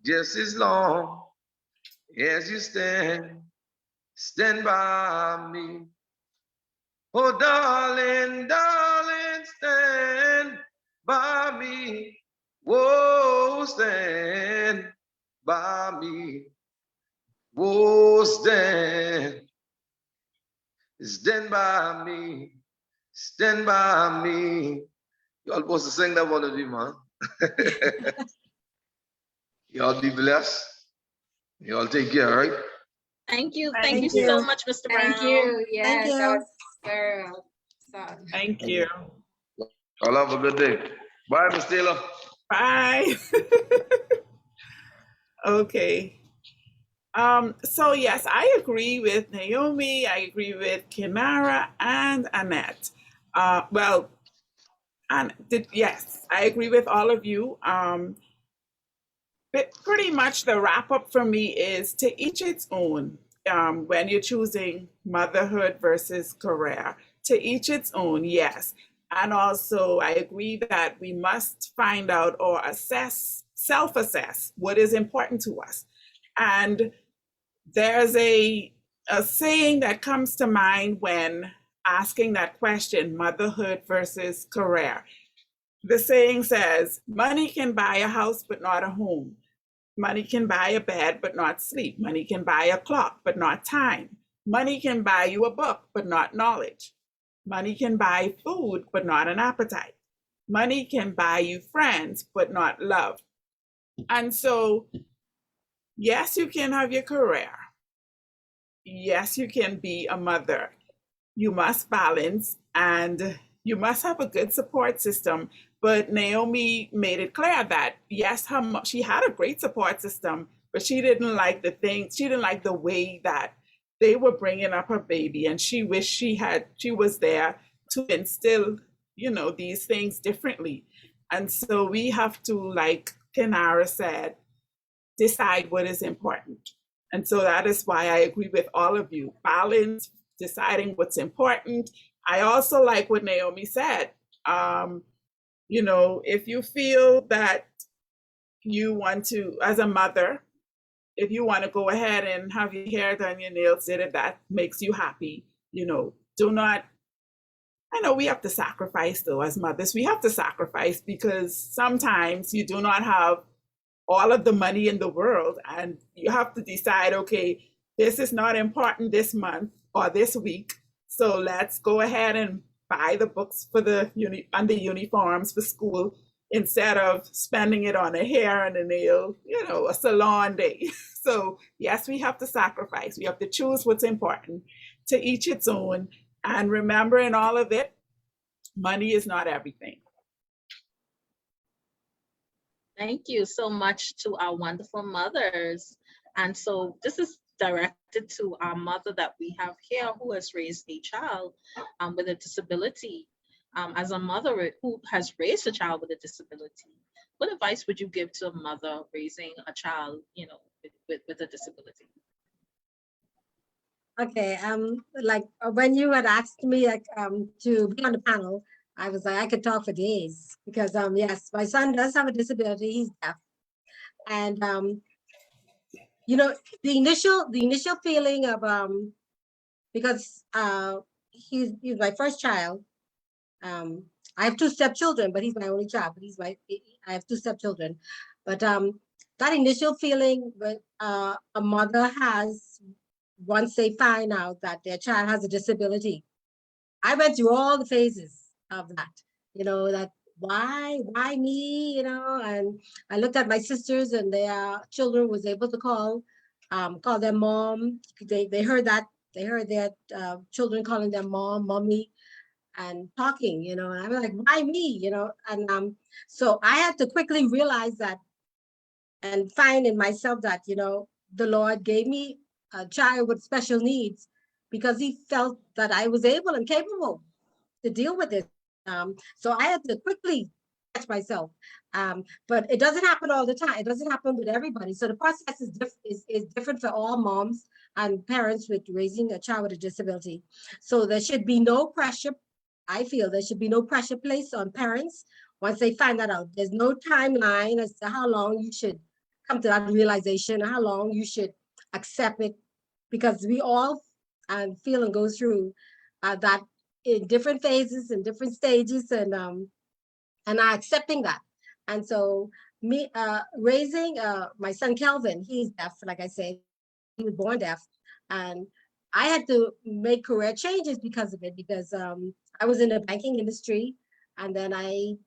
Just as long as you stand by me. Oh, darling, darling, stand by me. Whoa, stand by me. Whoa, stand by me. Stand by me. Y'all supposed to sing that one with me, man. Y'all be blessed. Y'all take care, all right? Thank you. Thank Thank you you. so much, Mr. Brown. Thank you. Yes, Thank you. that was girl. So. Thank you. Y'all have a good day. Bye, Miss Taylor. Bye. Okay. So yes, I agree with Naomi. I agree with Kinara and Annette. Yes, I agree with all of you. But pretty much the wrap up for me is to each its own. When you're choosing motherhood versus career, to each its own, yes. And also, I agree that we must find out or self-assess what is important to us. And there's a saying that comes to mind when asking that question, motherhood versus career. The saying says, money can buy a house, but not a home. Money can buy a bed, but not sleep. Money can buy a clock, but not time. Money can buy you a book, but not knowledge. Money can buy food, but not an appetite. Money can buy you friends, but not love. And so, yes, you can have your career. Yes, you can be a mother. You must balance, and you must have a good support system. But Naomi made it clear that yes, she had a great support system, but she didn't like she didn't like the way that they were bringing up her baby, and she wished she was there to instill, these things differently. And so we have to, like Kinara said, decide what is important. And so that is why I agree with all of you. Balance, deciding what's important. I also like what Naomi said. If you feel that you want to, as a mother, if you want to go ahead and have your hair done, your nails did, if that makes you happy, do not I know we have to sacrifice though, as mothers. We have to sacrifice because sometimes you do not have all of the money in the world and you have to decide, okay, this is not important this month or this week. So let's go ahead and buy the books for the uniforms for school instead of spending it on a hair and a nail, a salon day. So yes, we have to sacrifice. We have to choose what's important, to each its own. And remember, in all of it, money is not everything. Thank you so much to our wonderful mothers. And so this is directed to our mother that we have here who has raised a child with a disability. As a mother who has raised a child with a disability, what advice would you give to a mother raising a child, with a disability? Okay, like when you had asked me to be on the panel, I was like, I could talk for days because yes, my son does have a disability. He's deaf, and the initial feeling of because he's my first child. I have two stepchildren, but he's my only child. But I have two stepchildren, but that initial feeling when a mother has once they find out that their child has a disability. I went through all the phases of that, that why me, and I looked at my sisters and their children was able to call their mom. They heard their children calling their mom, mommy, and talking, and I was like, why me, and so I had to quickly realize that and find in myself that, the Lord gave me a child with special needs because he felt that I was able and capable to deal with it. So I had to quickly catch myself. But it doesn't happen all the time. It doesn't happen with everybody. So the process is different for all moms and parents with raising a child with a disability. So there should be no pressure. I feel there should be no pressure placed on parents once they find that out. There's no timeline as to how long you should come to that realization, how long you should accept it, because we all feel and go through that in different phases and different stages, and are accepting that. And so me raising my son Kelvin, he's deaf, like I said, he was born deaf, and I had to make career changes because of it, because I was in the banking industry, and then I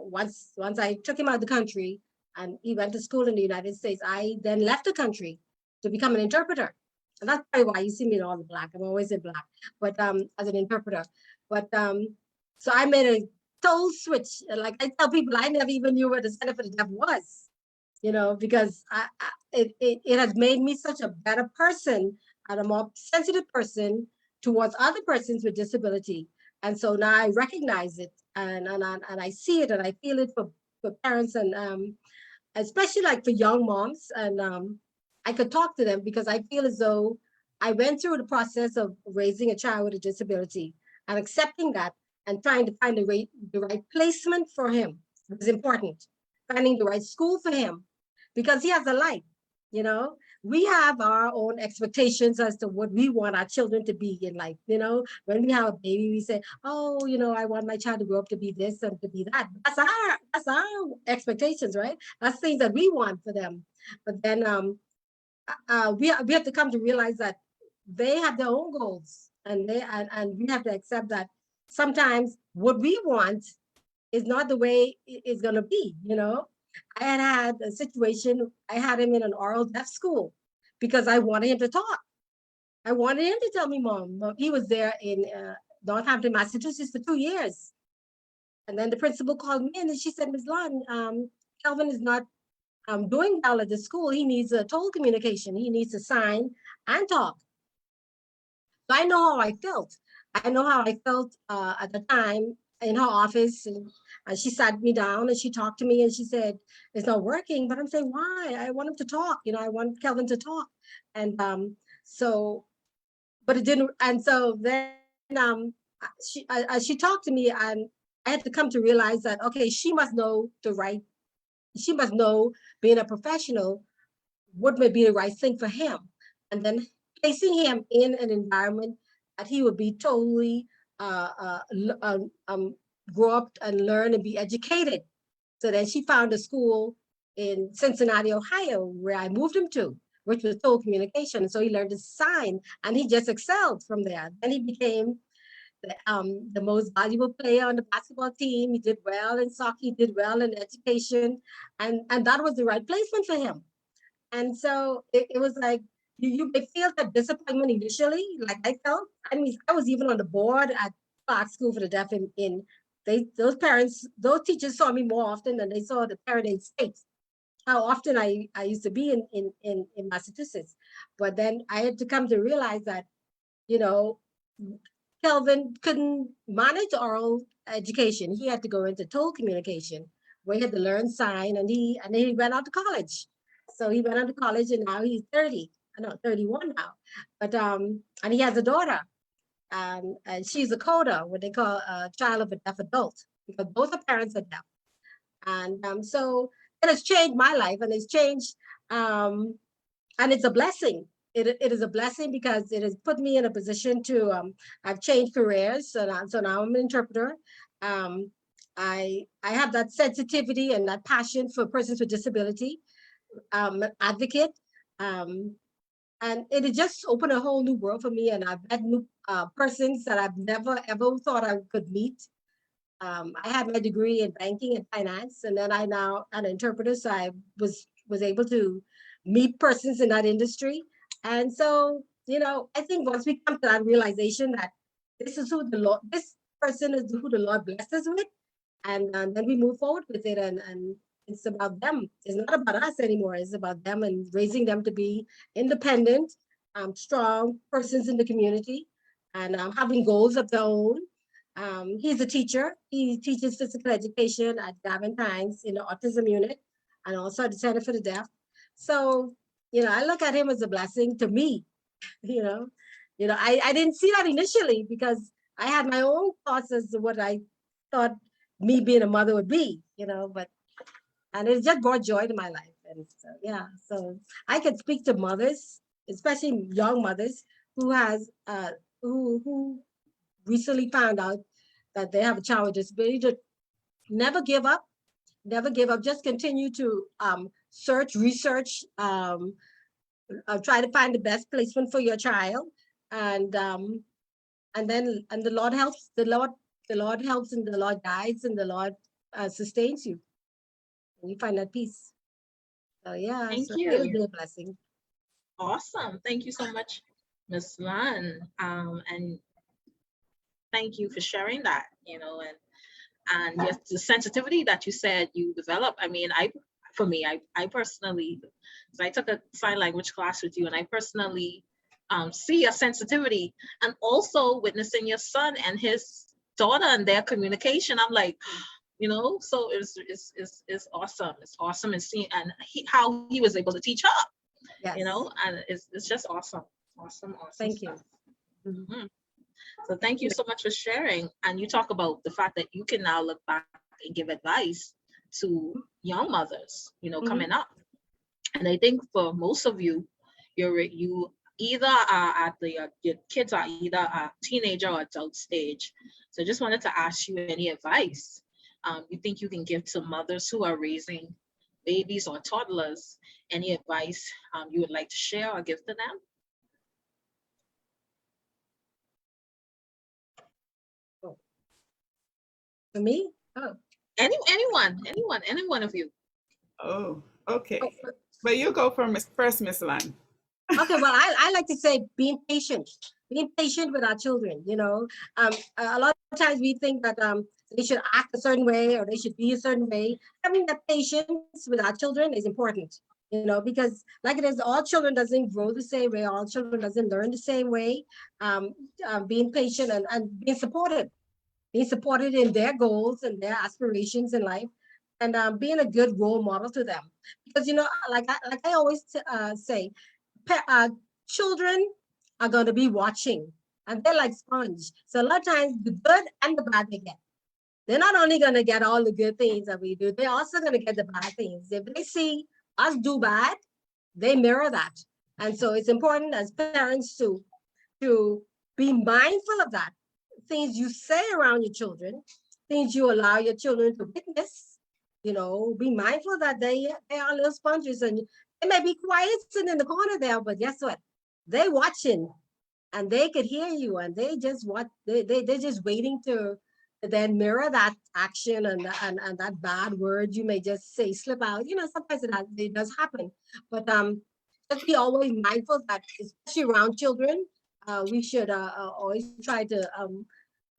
once I took him out of the country and he went to school in the United States, I then left the country to become an interpreter. And that's probably why you see me in all the black. I'm always in black, but as an interpreter. But so I made a total switch. Like I tell people, I never even knew where the Center for the Deaf was, because it has made me such a better person and a more sensitive person towards other persons with disability. And so now I recognize it, and I see it, and I feel it for parents, and especially like for young moms. And I could talk to them because I feel as though I went through the process of raising a child with a disability and accepting that and trying to find the right placement for him was important. Finding the right school for him because he has a life, We have our own expectations as to what we want our children to be in life. When we have a baby, we say, "Oh, I want my child to grow up to be this and to be that." That's our expectations, right? That's things that we want for them. But then we have to come to realize that they have their own goals, and we have to accept that sometimes what we want is not the way it's going to be. I had a situation, I had him in an oral deaf school because I wanted him to talk. I wanted him to tell me, Mom. He was there in Northampton, Massachusetts for 2 years. And then the principal called me in and she said, Ms. Lunn, Kelvin is not doing well at the school. He needs a total communication. He needs to sign and talk. So I know how I felt. I know how I felt at the time in her office, and she sat me down and she talked to me and she said, "It's not working." But I'm saying, why? I want him to talk. I want Kelvin to talk. And but it didn't. And so then she talked to me, and I had to come to realize that, okay, she must know being a professional, what would be the right thing for him. And then placing him in an environment that he would be totally grow up and learn and be educated. So then she found a school in Cincinnati, Ohio, where I moved him to, which was toll communication. So he learned to sign, and he just excelled from there. Then he became the most valuable player on the basketball team. He did well in soccer, he did well in education, and that was the right placement for him. And so it was like you may feel that disappointment initially, like I felt. I mean, I was even on the board at Clark School for the Deaf in those teachers saw me more often than they saw the parent in states. How often I used to be in Massachusetts. But then I had to come to realize that, you know, Kelvin couldn't manage oral education. He had to go into toll communication, where he had to learn sign, and then he went out to college. So he went out to college, and now he's 30. I know 31 now, but and he has a daughter, and she's a coda, what they call a child of a deaf adult, because both her parents are deaf, and so it has changed my life, and it's changed, and it's a blessing. It is a blessing because it has put me in a position to I've changed careers, so now I'm an interpreter. um, I have that sensitivity and that passion for persons with disability, advocate, um, and it has just opened a whole new world for me, and I've met new persons that I've never ever thought I could meet. I have my degree in banking and finance, and then I now an interpreter, so I was able to meet persons in that industry. And so, I think once we come to that realization that this person is who the Lord blessed us with, and then we move forward with it, and it's about them. It's not about us anymore. It's about them and raising them to be independent, strong persons in the community, and having goals of their own. He's a teacher. He teaches physical education at Gavin Times in the autism unit, and also at the Center for the Deaf. So, I look at him as a blessing to me. You know, I didn't see that initially because I had my own thoughts as to what I thought me being a mother would be. And it just brought joy to my life. And so, yeah, so I can speak to mothers, especially young mothers who has who recently found out that they have a child with disability, to never give up, never give up. Just continue to search, research, try to find the best placement for your child, and then the Lord helps. The Lord helps, and the Lord guides, and the Lord sustains you, and you find that peace. So yeah, Thank so it has you. been a blessing. Awesome. Thank you so much, Miss Lunn. And thank you for sharing that, and yes, the sensitivity that you said you develop. I mean, for me, I personally, so I took a sign language class with you, and I personally see a sensitivity, and also witnessing your son and his daughter and their communication. I'm like, so it's awesome. It's awesome, and seeing and how he was able to teach her, Yes. And it's just awesome. Awesome Thank you. stuff. Mhm. So thank you so much for sharing. And you talk about the fact that you can now look back and give advice to young mothers, coming up. And I think for most of you, you either are at your kids are either a teenager or adult stage. So I just wanted to ask you any advice you think you can give to mothers who are raising babies or toddlers. Any advice you would like to share or give to them? For me? Oh. Any one of you. Oh, okay. But you go first, Miss Lunn. Okay, well, I like to say being patient with our children. A lot of times we think that they should act a certain way or they should be a certain way. Having that patience with our children is important, because like it is, all children doesn't grow the same way, all children doesn't learn the same way. Being patient and being supported in their goals and their aspirations in life, and being a good role model to them. Because like I always say, children are going to be watching, and they're like sponge. So a lot of times the good and the bad they get. They're not only going to get all the good things that we do, they're also going to get the bad things. If they see us do bad, they mirror that. And so it's important as parents to be mindful of that. things you say around your children, things you allow your children to witness. Be mindful that they are little sponges, and they may be quiet sitting in the corner there, but guess what? They watching, and they could hear you, and they just what they're just waiting to then mirror that action and that bad word you may just say slip out. Sometimes it does happen, but just be always mindful that, especially around children, we should always try to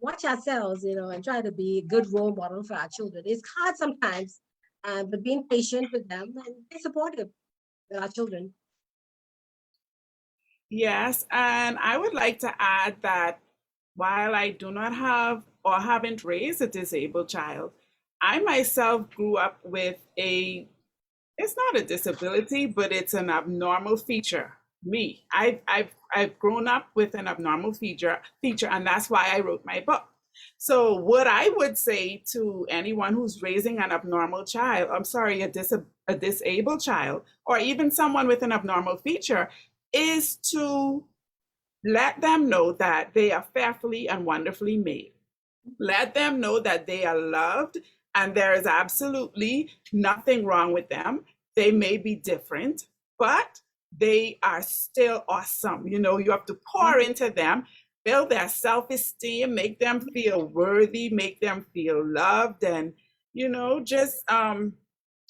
watch ourselves, and try to be a good role model for our children. It's hard sometimes, but being patient with them and be supportive with our children. Yes, and I would like to add that while I do not have or haven't raised a disabled child, I myself grew up with it's not a disability, but it's an abnormal feature. Me, I've grown up with an abnormal feature, and that's why I wrote my book. So what I would say to anyone who's raising an abnormal child, I'm sorry, a disabled child, or even someone with an abnormal feature, is to let them know that they are fearfully and wonderfully made. Let them know that they are loved and there is absolutely nothing wrong with them. They may be different, but they are still awesome. You have to pour into them, build their self-esteem, make them feel worthy, make them feel loved, and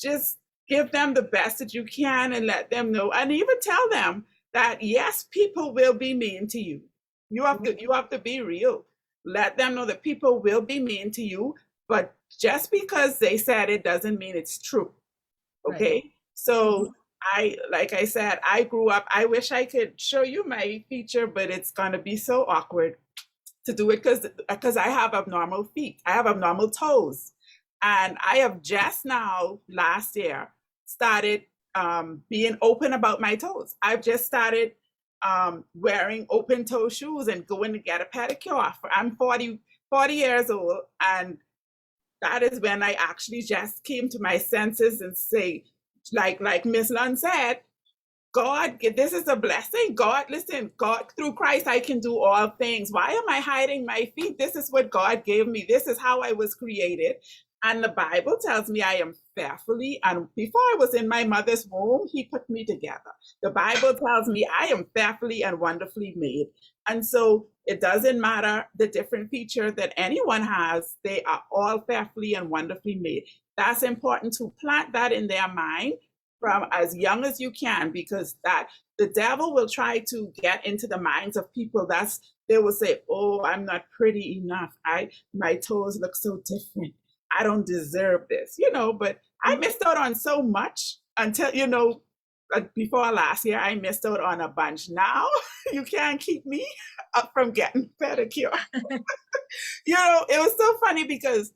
just give them the best that you can and let them know, and even tell them that yes, people will be mean to you. You have to be real. Let them know that people will be mean to you, but just because they said it doesn't mean it's true. Okay. Right. So like I said, I grew up, I wish I could show you my feature, but it's gonna be so awkward to do it because I have abnormal feet. I have abnormal toes. And I have just now, last year, started being open about my toes. I've just started wearing open toe shoes and going to get a pedicure. I'm 40 years old, and that is when I actually just came to my senses and say, like Miss Lunn said, God, this is a blessing. God, listen, God, through Christ, I can do all things. Why am I hiding my feet? This is what God gave me. This is how I was created. And the Bible tells me I am fearfully, and before I was in my mother's womb, he put me together. The Bible tells me I am fearfully and wonderfully made. And so it doesn't matter the different feature that anyone has, they are all fearfully and wonderfully made. That's important to plant that in their mind from as young as you can, because that the devil will try to get into the minds of people. They will say, oh, I'm not pretty enough. My toes look so different. I don't deserve this, but I missed out on so much until, before last year, I missed out on a bunch. Now you can't keep me up from getting pedicure. It was so funny because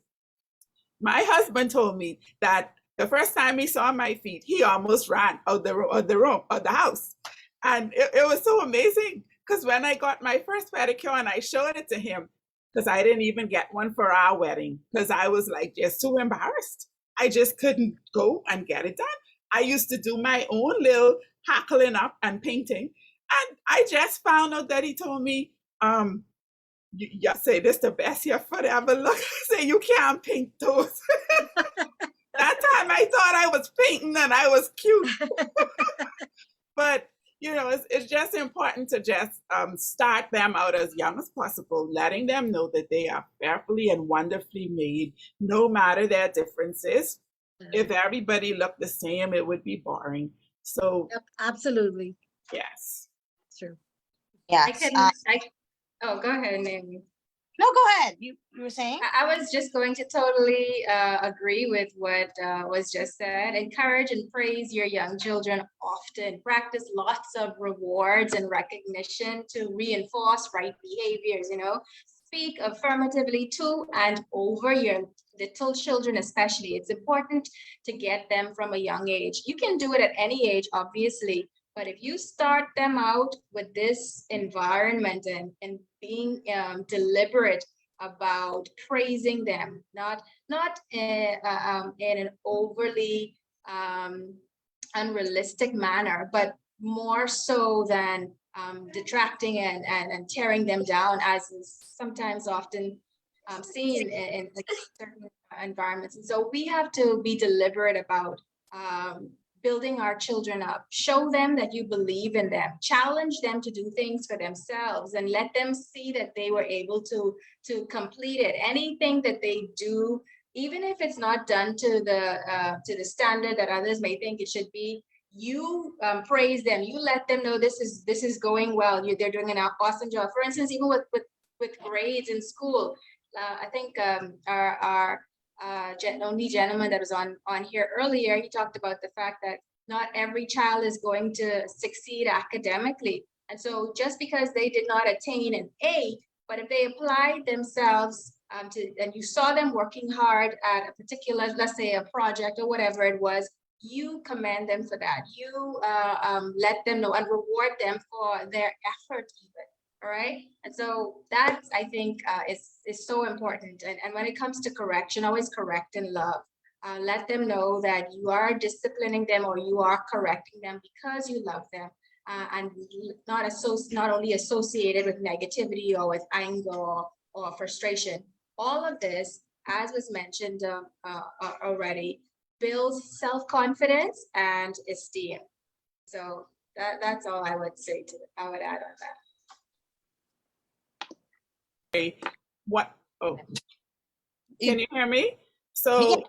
my husband told me that the first time he saw my feet, he almost ran out the house. And it was so amazing because when I got my first pedicure and I showed it to him, because I didn't even get one for our wedding because I was like just too embarrassed. I just couldn't go and get it done. I used to do my own little hackling up and painting. And I just found out that he told me, you say this the best your foot ever look. Say you can't paint those. That time I thought I was painting and I was cute. But it's just important to just start them out as young as possible, letting them know that they are fearfully and wonderfully made, no matter their differences. If everybody looked the same, it would be boring. So Yep, absolutely. Yes. True. Yes. Oh, go ahead, Naomi. No, go ahead. You were saying? I was just going to totally agree with what was just said. Encourage and praise your young children often. Practice lots of rewards and recognition to reinforce right behaviors, Speak affirmatively to and over your little children especially. It's important to get them from a young age. You can do it at any age, obviously, but if you start them out with this environment and being deliberate about praising them, not in an overly unrealistic manner, but more so than detracting and tearing them down, as is sometimes often seen in certain environments. And so we have to be deliberate about building our children up. Show them that you believe in them. Challenge them to do things for themselves, and let them see that they were able to complete it. Anything that they do, even if it's not done to the standard that others may think it should be, you praise them. You let them know this is going well. They're doing an awesome job. For instance, even with grades in school, I think our only gentleman that was on here earlier, he talked about the fact that not every child is going to succeed academically. And so just because they did not attain an A, but if they applied themselves and you saw them working hard at a particular, let's say a project or whatever it was, you commend them for that. You let them know and reward them for their effort even. All right. And so that, I think, is so important. And when it comes to correction, always correct in love. Let them know that you are disciplining them or you are correcting them because you love them, and not only associated with negativity or with anger or frustration. All of this, as was mentioned already, builds self-confidence and esteem. So that's all I would say I would add on that. What? Oh, can you hear me? So,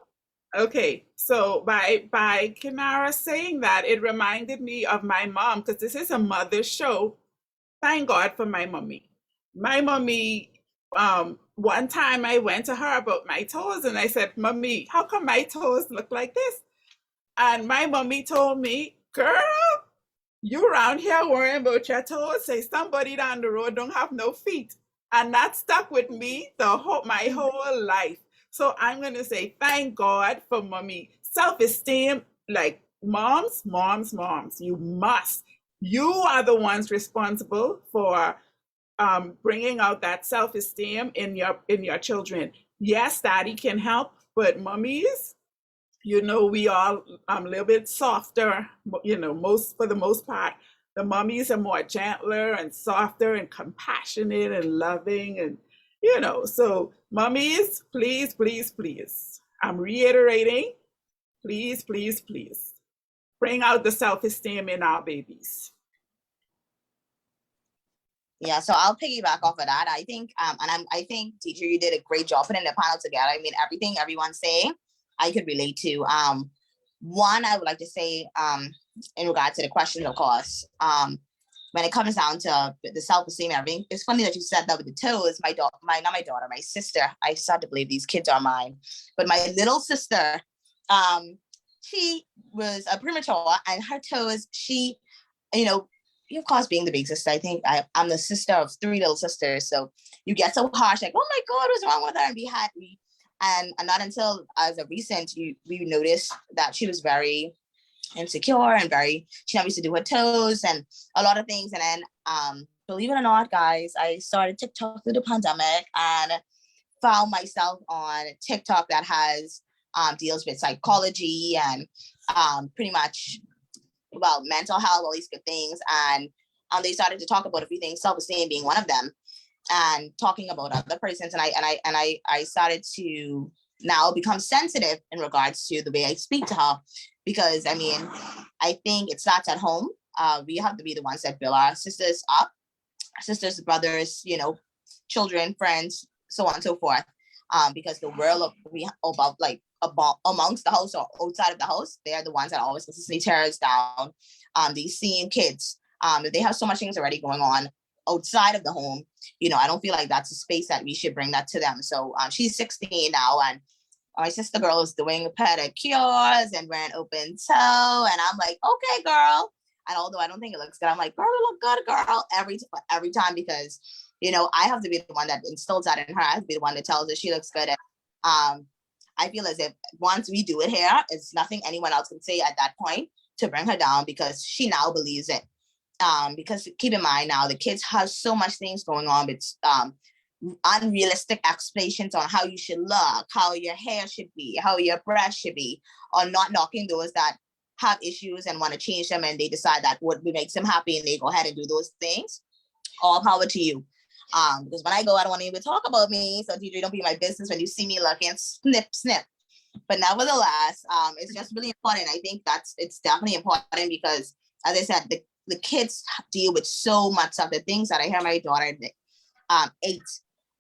okay. So by Kinara saying that, it reminded me of my mom, because this is a mother's show. Thank God for my mommy. My mommy, one time I went to her about my toes and I said, "Mommy, how come my toes look like this?" And my mommy told me, "Girl, you around here worrying about your toes, say somebody down the road don't have no feet." And that stuck with me my whole life. So I'm going to say, thank God for mommy. Self-esteem, like moms, you are the ones responsible for bringing out that self-esteem in your children. Yes, daddy can help, but mummies, we all a little bit softer, for the most part. The mummies are more gentler and softer and compassionate and loving, and so mummies, please, please, please, I'm reiterating, please, please, please bring out the self-esteem in our babies. Yeah, so I'll piggyback off of that. I think, I think, teacher, you did a great job putting the panel together. I mean, everything everyone's saying, I could relate to. One, I would like to say, in regard to the question, of course, when it comes down to the self-esteem and everything, it's funny that you said that with the toes. My sister, I start to believe these kids are mine, but my little sister, she was a premature, and her toes, she, of course, being the big sister, I think I'm the sister of 3 little sisters. So you get so harsh, like, oh my God, what's wrong with her? And and not until as of recent, we noticed that she was very insecure and she never used to do her toes and a lot of things. And then, believe it or not, guys, I started TikTok through the pandemic and found myself on TikTok that has deals with psychology and pretty much about mental health, all these good things. And they started to talk about a few things, self-esteem being one of them, and talking about other persons. And I started to now become sensitive in regards to the way I speak to her, because I mean, I think it starts at home. We have to be the ones that build our sisters up, sisters, brothers, children, friends, so on and so forth. Because the world amongst the house or outside of the house, they're the ones that always consistently tear us down. These same kids, they have so much things already going on outside of the home. I don't feel like that's a space that we should bring that to them. So she's 16 now, and my sister girl is doing pedicures and wearing open toe, and I'm like, okay, girl. And although I don't think it looks good, I'm like, girl, it look good, girl, every time, because I have to be the one that instills that in her. I have to be the one that tells her she looks good. And, I feel as if once we do it here, it's nothing anyone else can say at that point to bring her down, because she now believes it. Because keep in mind now, the kids have so much things going on. It's unrealistic expectations on how you should look, how your hair should be, how your breath should be, or not knocking those that have issues and want to change them, and they decide that what makes them happy and they go ahead and do those things, all power to you. Because when I go, I don't want to even talk about me. So DJ, don't be my business when you see me looking, snip, snip. But nevertheless, it's just really important. I think it's definitely important because, as I said, the kids deal with so much stuff. The things that I hear my daughter, 8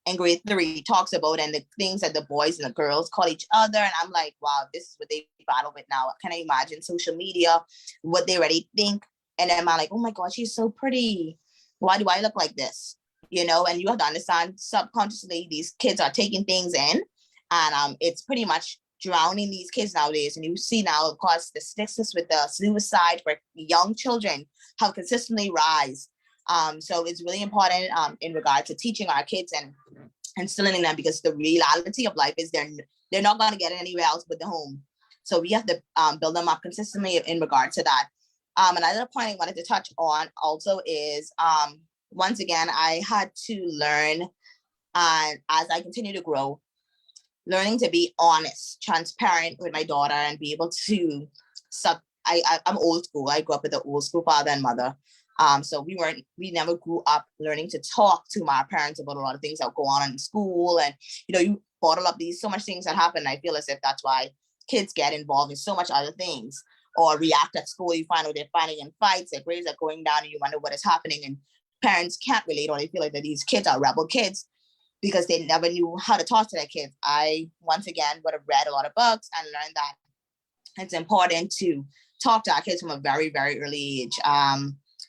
and grade 3, talks about, and the things that the boys and the girls call each other. And I'm like, wow, this is what they battle with now. Can I imagine social media, what they already think? And then I'm like, oh my God, she's so pretty. Why do I look like this? You know, and you have to understand subconsciously these kids are taking things in, and it's pretty much drowning these kids nowadays. And you see now, of course, the statistics with the suicide for young children have consistently rise. So it's really important in regard to teaching our kids and instilling them, because the reality of life is they're not going to get it anywhere else but the home. So we have to build them up consistently in regard to that. Another point I wanted to touch on also is, once again, I had to learn, as I continue to grow, learning to be honest, transparent with my daughter, and be able to I'm old school. I grew up with an old school father and mother. So we never grew up learning to talk to my parents about a lot of things that go on in school. And, you know, you bottle up so much things that happen. I feel as if that's why kids get involved in so much other things, or react at school. You find out they're fighting in fights, their grades are going down, and you wonder what is happening. And parents can't relate, or they feel like that these kids are rebel kids because they never knew how to talk to their kids. I, once again, would have read a lot of books and learned that it's important to talk to our kids from a very, very early age.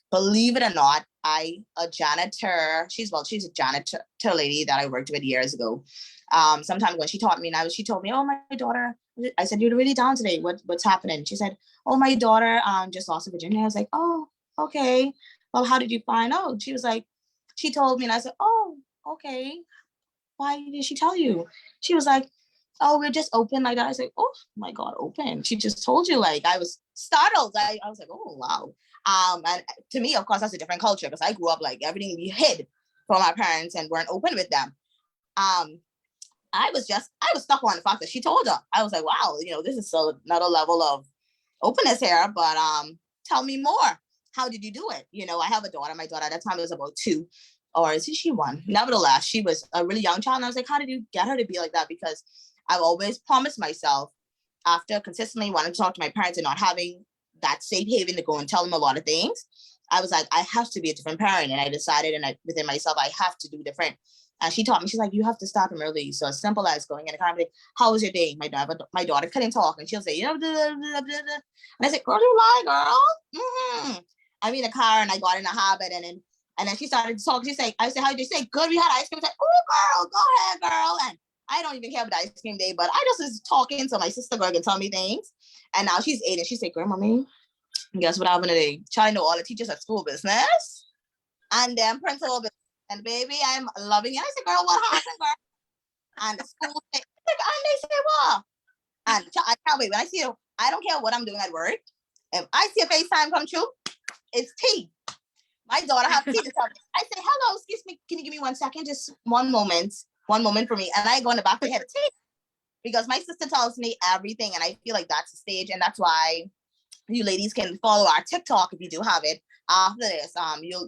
Believe it or not, a janitor, she's a janitor lady that I worked with years ago. Sometimes when she taught me, she told me, oh, my daughter, I said, you're really down today. What's happening? She said, oh, my daughter just lost her virginity. I was like, oh, okay. Well, how did you find out? She was like, she told me, and I said, oh, okay. Why did she tell you? She was like, oh, we're just open like that. I was like, oh my God, open. She just told you. Like, I was startled. I was like, oh, wow. And to me, of course, that's a different culture, because I grew up like everything we hid from our parents and weren't open with them. I was stuck on the fact that she told her. I was like, wow, you know, this is another level of openness here, but tell me more. How did you do it? You know, I have a daughter. My daughter at that time was about 2, or is she 1? Nevertheless, she was a really young child. And I was like, how did you get her to be like that? Because I've always promised myself, after consistently wanting to talk to my parents and not having that safe haven to go and tell them a lot of things, I was like, I have to be a different parent. And I decided, within myself, I have to do different. And she taught me, she's like, you have to start them early. So as simple as going in a car, like, how was your day? My daughter couldn't talk, and she'll say, you know, blah, blah, blah, blah. And I said, girl, you lie, girl. Mm-hmm. I'm in a car, and I got in a habit, and then she started to talk. I said, how did you say? Good, we had ice cream. She's like, oh, girl, go ahead, girl. And I don't even care about the ice cream day, but I just was talking so my sister girl can tell me things. And now she's 8, and she said, girl, mommy, guess what happened today? Child, know all the teachers at school business and then principal business. And baby, I'm loving it. I said, girl, what happened, girl? And the school said, and they say, what? And I can't wait. When I see you, I don't care what I'm doing at work. If I see a FaceTime come true, it's tea. My daughter have tea to tell me. I say, hello, excuse me, can you give me 1 second? Just one moment for me. And I go in the back of the head, tea. Because my sister tells me everything, and I feel like that's the stage. And that's why you ladies can follow our TikTok if you do have it. After this,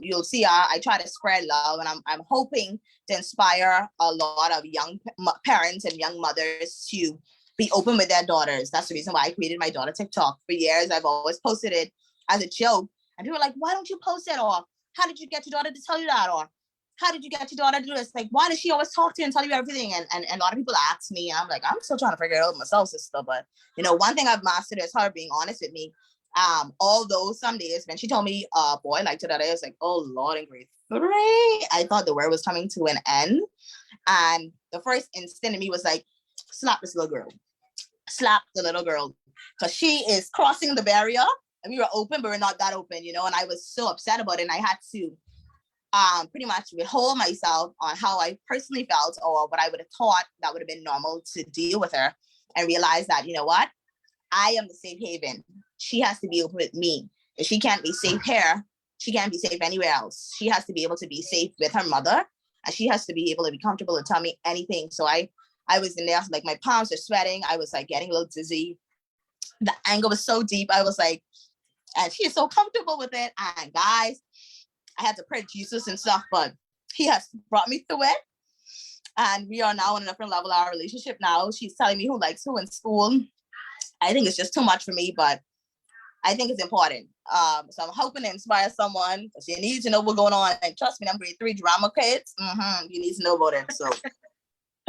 you'll see I try to spread love, and I'm hoping to inspire a lot of young parents and young mothers to be open with their daughters. That's the reason why I created my daughter TikTok. For years, I've always posted it as a joke, and people are like, why don't you post it? Or how did you get your daughter to tell you that? Or how did you get your daughter to do this? Like, why does she always talk to you and tell you everything? And a lot of people ask me, and I'm like, I'm still trying to figure it out myself, sister. But, you know, one thing I've mastered is her being honest with me. Although some days when she told me, boy, like today, I was like, oh Lord, in grade 3, I thought the world was coming to an end. And the first instinct in me was like, slap this little girl. Slap the little girl. Because she is crossing the barrier. And we were open, but we're not that open, you know, and I was so upset about it. And I had to pretty much withhold myself on how I personally felt, or what I would have thought that would have been normal to deal with her, and realize that, you know what, I am the safe haven. She has to be open with me. If she can't be safe here, she can't be safe anywhere else. She has to be able to be safe with her mother, and she has to be able to be comfortable and tell me anything. So I was in there, like my palms are sweating. I was like getting a little dizzy. the anger was so deep. I was like, and she is so comfortable with it. And guys, I had to pray to Jesus and stuff, but he has brought me through it. And we are now on a different level of our relationship now. She's telling me who likes who in school. I think it's just too much for me, but I think it's important. So I'm hoping to inspire someone because you need to know what's going on. And trust me, I'm grade 3 drama kids. You need to know about it. So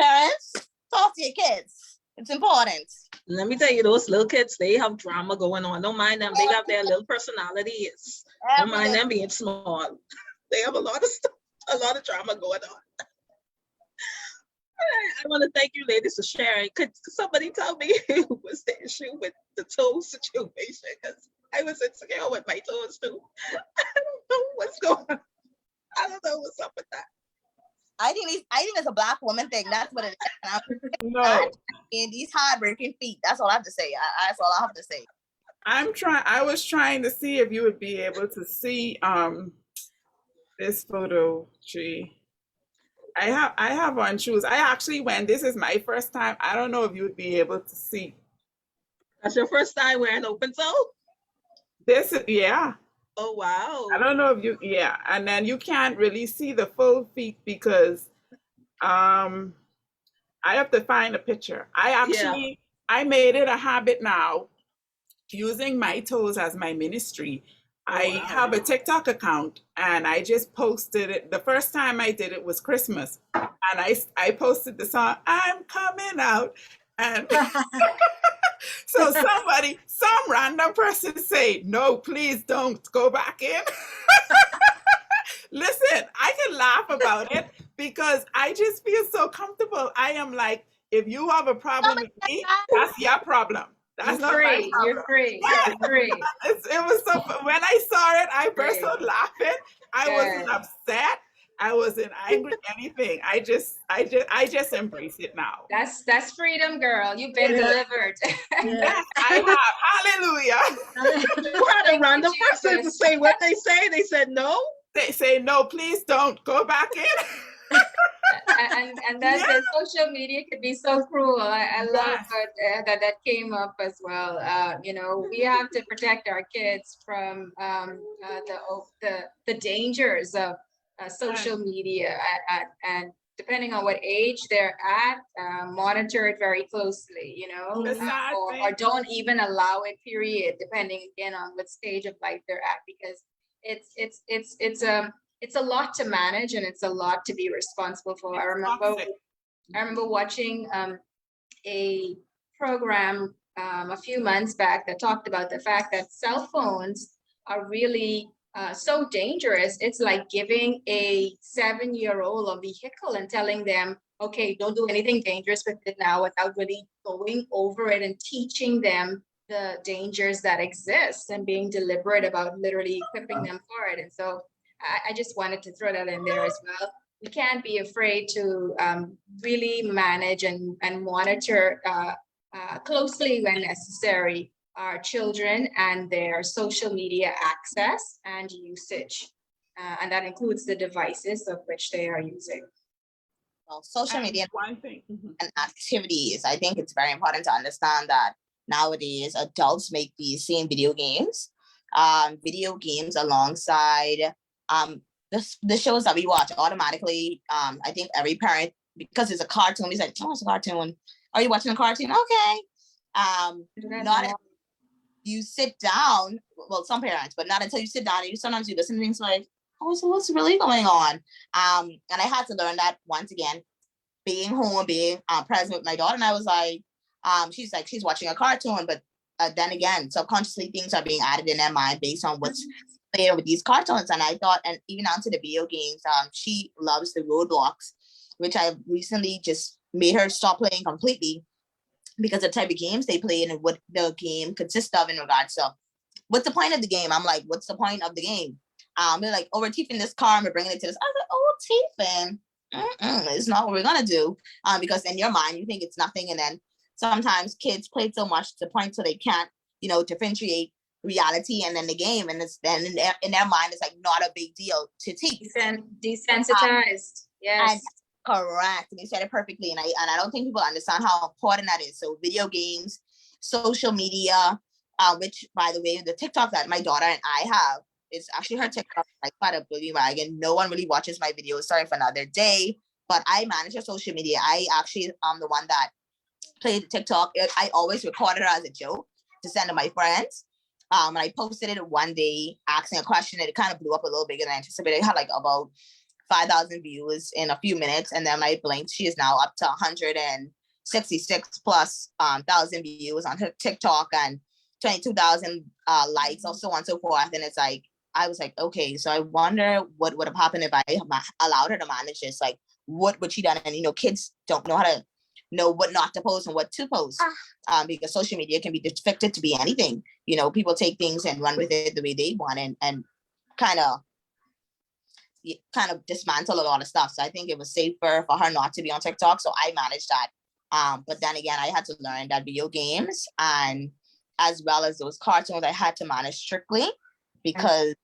parents, talk to your kids. It's important. Let me tell you, those little kids, they have drama going on. Don't mind them. They got their little personalities. Don't mind them being small. They have a lot of stuff, a lot of drama going on. I want to thank you ladies for sharing. Could somebody tell me what's the issue with the toe situation? Because I was insecure with my toes too. I don't know what's going on. I don't know what's up with that. I think it's a Black woman thing. That's what it is. No. And these hard-working feet. That's all I have to say. That's all I have to say. I was trying to see if you would be able to see this photo tree. I have on shoes. I actually went. This is my first time. I don't know if you would be able to see. That's your first time wearing open toe? This is, yeah. Oh, wow. I don't know if you, yeah. And then you can't really see the full feet because I have to find a picture. I made it a habit now using my toes as my ministry. I have a TikTok account and I just posted it. The first time I did it was Christmas. And I posted the song, I'm coming out. And so some random person say, no, please don't go back in. Listen, I can laugh about it because I just feel so comfortable. I am like, if you have a problem with me, that's your problem. That's not my problem. You're free. You're free. It was so, when I saw it, I burst out laughing. I wasn't upset. I wasn't angry, anything. I just embrace it now. That's freedom, girl. You've been delivered. Yes, I have. Hallelujah. You had a random person to say what they say. They said no. They say no, please don't go back in. and that the social media could be so cruel. I love that came up as well. We have to protect our kids from the dangers of social media, and depending on what age they're at, monitor it very closely. Or don't even allow it. Period. Depending again on what stage of life they're at, because it's a lot to manage and it's a lot to be responsible for. I remember watching a program a few months back that talked about the fact that cell phones are really so dangerous. It's like giving a 7-year-old a vehicle and telling them, okay, don't do anything dangerous with it now, without really going over it and teaching them the dangers that exist and being deliberate about literally equipping them for it. And so I just wanted to throw that in there as well. We can't be afraid to really manage and monitor closely when necessary our children and their social media access and usage. And that includes the devices of which they are using. Well, social media one thing. and activities. I think it's very important to understand that nowadays adults make these same video games alongside the shows that we watch automatically. I think every parent, because it's a cartoon, we said, oh, it's a cartoon. Are you watching a cartoon? Okay. Not you sit down, well, some parents, but not until you sit down and sometimes you listen to things like, oh, so what's really going on? And I had to learn that once again, being home, being present with my daughter. And I was like, she's watching a cartoon, but then again, subconsciously things are being added in their mind based on what's played with these cartoons. And I thought, and even onto the video games, she loves the Roblox, which I recently just made her stop playing completely because the type of games they play and what the game consists of in regards to what's the point of the game. I'm like, what's the point of the game? They're like, oh, we're teething this car and we're bringing it to this. I was like, oh, teething. It's not what we're gonna do. Because in your mind you think it's nothing, and then sometimes kids play so much to the point so they can't, differentiate reality and then the game, and it's then in their mind it's like not a big deal to teeth. Desensitized. Yes. And correct. And you said it perfectly. And I don't think people understand how important that is. So video games, social media, which, by the way, the TikTok that my daughter and I have, it's actually her TikTok, like quite a boogie wagon. No one really watches my videos. Sorry for another day, but I manage her social media. I actually am the one that played the TikTok. I always recorded her as a joke to send to my friends. And I posted it one day asking a question, and it kind of blew up a little bigger than I anticipated. It had like about 5,000 views in a few minutes, and then I blinked, she is now up to 166 plus thousand views on her TikTok and 22,000 likes, or so on and so forth. And it's like, I was like, okay, so I wonder what would have happened if I allowed her to manage this. Like, what would she done? And kids don't know how to know what not to post and what to post, because social media can be depicted to be anything. People take things and run with it the way they want, and kind of dismantle a lot of stuff. So I think it was safer for her not to be on TikTok. So I managed that. But then again, I had to learn that video games and as well as those cartoons, I had to manage strictly, because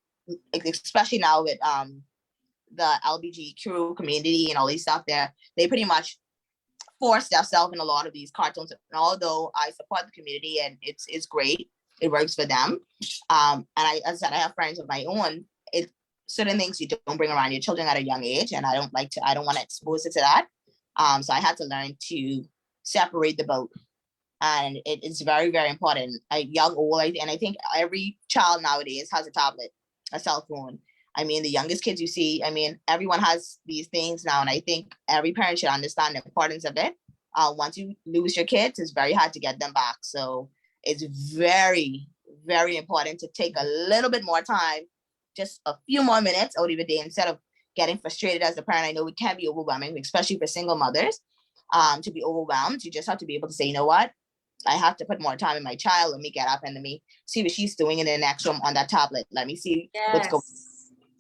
especially now with the LGBTQ community and all these stuff there, they pretty much force themselves in a lot of these cartoons. And although I support the community and it's great, it works for them. And as I said, I have friends of my own. Certain things you don't bring around your children at a young age, and I don't want to expose it to that. So I had to learn to separate the both. And it's very, very important. Young, old, and I think every child nowadays has a tablet, a cell phone. I mean, the youngest kids you see, everyone has these things now, and I think every parent should understand the importance of it. Once you lose your kids, it's very hard to get them back. So it's very, very important to take a little bit more time, just a few more minutes out of a day, instead of getting frustrated as a parent. I know it can be overwhelming, especially for single mothers, to be overwhelmed. You just have to be able to say, you know what? I have to put more time in my child. Let me get up and let me see what she's doing in the next room on that tablet. Let me see what's going on.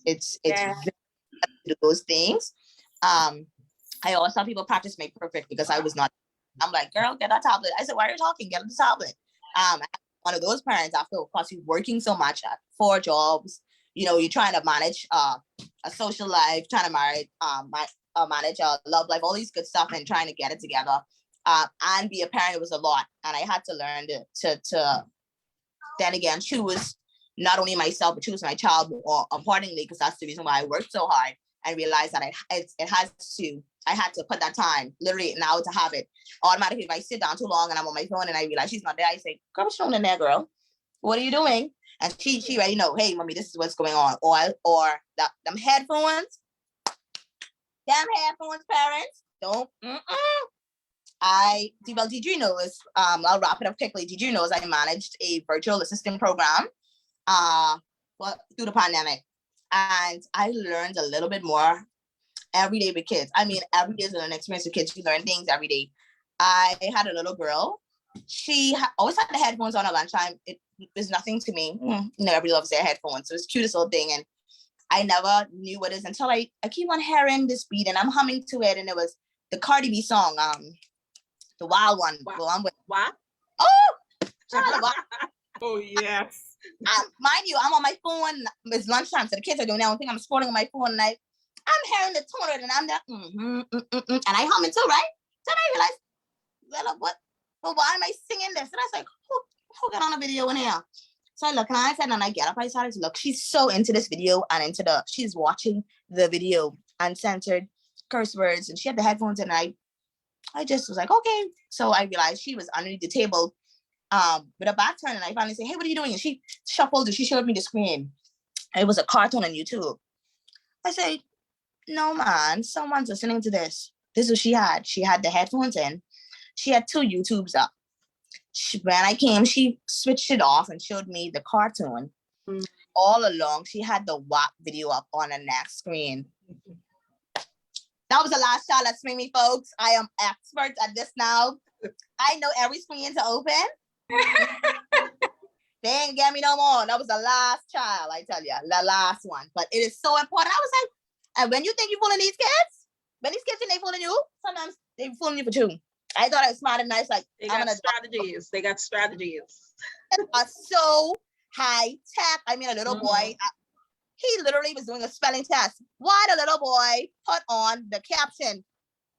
It's very those things. I always tell people practice make perfect, because I was not. I'm like, girl, get that tablet. I said, why are you talking? Get the tablet. One of those parents, after, of course, you're working so much at 4 jobs, you're trying to manage a social life, trying to manage a love life, all these good stuff, and trying to get it together. And be a parent, it was a lot. And I had to learn to then again choose not only myself, but choose my child more accordingly, because that's the reason why I worked so hard, and realized that I had to put that time, literally now, to have it automatically. If I sit down too long and I'm on my phone and I realize she's not there, I say, girl, what's wrong in there, girl? What are you doing? And she already know, hey, mommy, this is what's going on. Or them headphones, parents, don't. Did you know is, I'll wrap it up quickly. Did you know is I managed a virtual assistant program through the pandemic, and I learned a little bit more every day with kids. Every day is an experience with kids. You learn things every day. I had a little girl. She always had the headphones on at lunchtime. It was nothing to me. Everybody loves their headphones. So it's the cutest little thing, and I never knew what it is until I keep on hearing this beat, and I'm humming to it, and it was the Cardi B song, the wild one. Wow. Well, I'm with. What? Oh, yes. Mind you, I'm on my phone. It's lunchtime, so the kids are doing their own thing. I'm scrolling on my phone, and I'm hearing the tone of it, and I'm there, and I humming too, right? Then I realized, what? Well, why am I singing this? And I was like, who got on a video in here? So I look, and I said, and I get up, I started to look. She's so into this video and she's watching the video, uncensored curse words, and she had the headphones, and I just was like, okay. So I realized she was underneath the table with her back turned, and I finally said, hey, what are you doing? And she shuffled and she showed me the screen. It was a cartoon on YouTube. I said, no, man, someone's listening to this. This is what she had. She had the headphones in. She had 2 YouTubes up. When I came, she switched it off and showed me the cartoon. All along, she had the WAP video up on the next screen. That was the last shot. Let's swing me, folks. I am expert at this now. I know every screen to open. They ain't get me no more. That was the last child, I tell you, the last one. But it is so important. I was like, and when you think you're fooling these kids, when these kids think they fooling you, sometimes they fooling you for 2. I thought I was smart and nice. Like, They got strategies. They got strategies. Are so high tech. A little boy, he literally was doing a spelling test. Why the little boy put on the caption?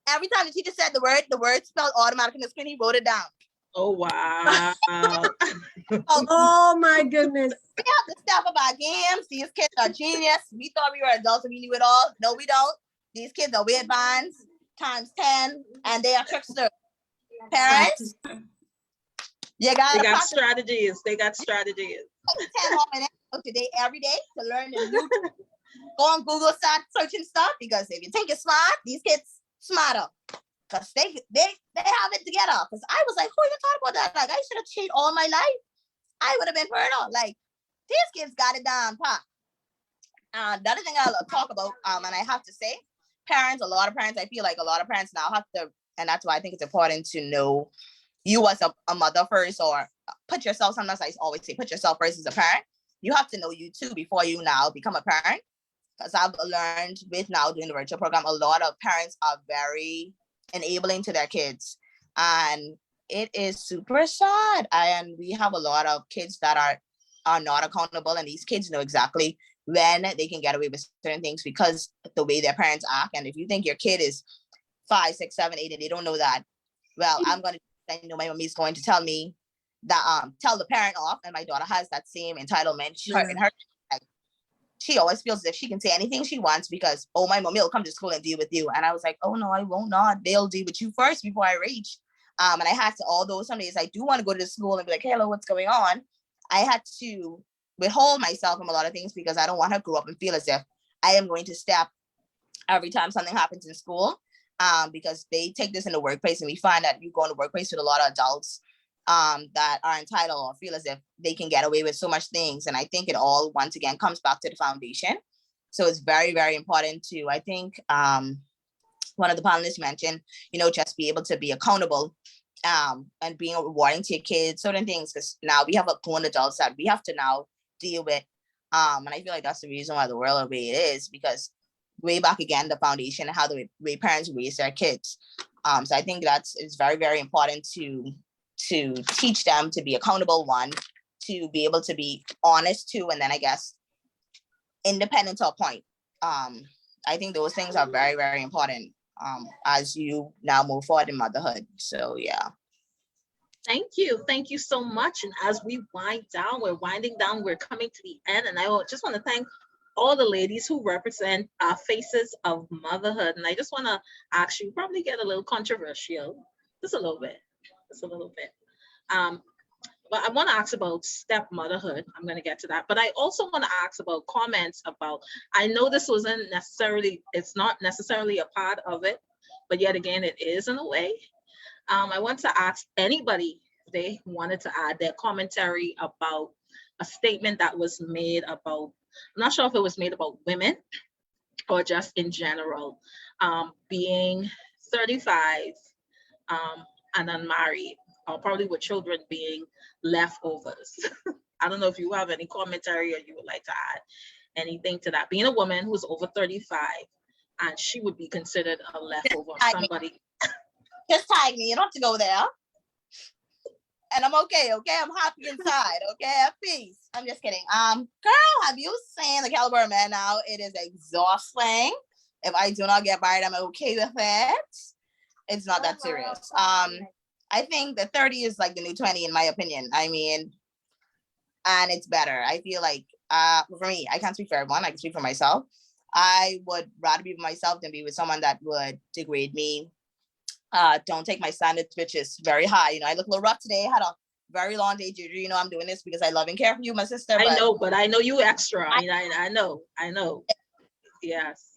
Every time the teacher said the word spelled automatically on the screen, he wrote it down. Oh, wow. Oh my goodness. We have to step up our games. These kids are genius. We thought we were adults and we knew it all. No, we don't. These kids are way advanced times 10, and they are tricksters. Parents, you They gotta got practice strategies. They got strategies. 10 more minutes today every day to learn the new. Go on Google, start searching stuff, because if you think you're smart, these kids smarter. Because they have it together. Because I was like, who even thought about that? Like, I should have cheated all my life. I would have been fertile. Like, these kids got it down, pop. The other thing I'll talk about, and I have to say, parents, a lot of parents, I feel like a lot of parents now have to, and that's why I think it's important to know you as a mother first, or put yourself, sometimes I always say, put yourself first as a parent. You have to know you too before you now become a parent. Because I've learned with now doing the virtual program, a lot of parents are very enabling to their kids. And it is super sad. And we have a lot of kids that are not accountable, and these kids know exactly when they can get away with certain things because the way their parents act. And if you think your kid is 5, 6, 7, 8, and they don't know that, well, I know my mommy is going to tell me that tell the parent off, and my daughter has that same entitlement. Like, she always feels as if she can say anything she wants because, oh, my mommy will come to school and deal with you. And I was like, oh no, I won't not. They'll deal with you first before I reach. And I had to, although some days I do want to go to the school and be like, hey, hello, what's going on? I had to withhold myself from a lot of things because I don't want her to grow up and feel as if I am going to step every time something happens in school. Because they take this in the workplace, and we find that you go in the workplace with a lot of adults that are entitled or feel as if they can get away with so much things. And I think it all, once again, comes back to the foundation. So it's very, very important to, I think, one of the panelists mentioned, just be able to be accountable and being rewarding to your kids, certain things, because now we have grown adults that we have to now deal with. And I feel like that's the reason why the world the way it is, because way back again, the foundation and how the way parents raise their kids. So I think it's very, very important to teach them to be accountable, one, to be able to be honest too, and then I guess independent to a point. I think those things are very, very important as you now move forward in motherhood. So yeah. Thank you. Thank you so much. And as we wind down, we're winding down, we're coming to the end. And I just want to thank all the ladies who represent our faces of motherhood. And I just want to ask you, probably get a little controversial, just a little bit. But I want to ask about stepmotherhood. I'm going to get to that. But I also want to ask about comments about, I know this it's not necessarily a part of it, but yet again, it is in a way. I want to ask anybody if they wanted to add their commentary about a statement that was made about, I'm not sure if it was made about women or just in general, being 35 and unmarried, or probably with children being leftovers. I don't know if you have any commentary or you would like to add anything to that. Being a woman who's over 35 and she would be considered a leftover, somebody. Just tag me. You don't have to go there. And I'm okay. I'm happy inside. Okay, peace. I'm just kidding. Girl, have you seen the caliber of man now? It is exhausting. If I do not get married, I'm okay with it. It's not that serious. I think that 30 is like the new 20 in my opinion. I mean, and it's better. I feel like for me, I can't speak for everyone. I can speak for myself. I would rather be with myself than be with someone that would degrade me. Don't take my standards, which is very high. I look a little rough today. I had a very long day, Juju. I'm doing this because I love and care for you, my sister. But I know you extra. I know. Yes.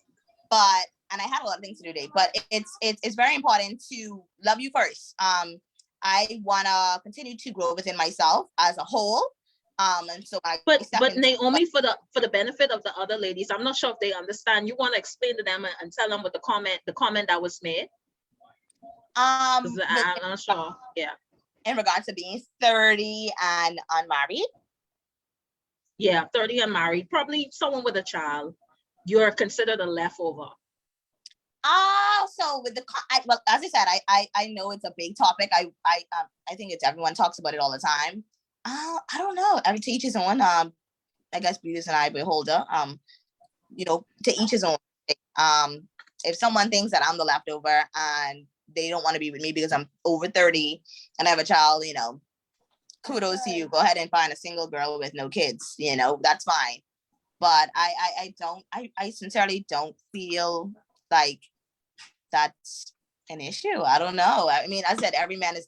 And I had a lot of things to do today, but it's very important to love you first. I want to continue to grow within myself as a whole. And so but Naomi, for the benefit of the other ladies, I'm not sure if they understand. You want to explain to them and tell them what the comment that was made. I'm not sure. Yeah. In regards to being 30 and unmarried. Yeah, 30 and married, probably someone with a child. You're considered a leftover. So with well, as I said, I know it's a big topic. I think it's everyone talks about it all the time. I don't know. Every to each his own. I guess Bruce and I beholder. To each his own. If someone thinks that I'm the leftover and they don't want to be with me because I'm over 30 and I have a child, kudos to you. Go ahead and find a single girl with no kids, that's fine. But I sincerely don't feel like that's an issue. I don't know. I mean, I said every man is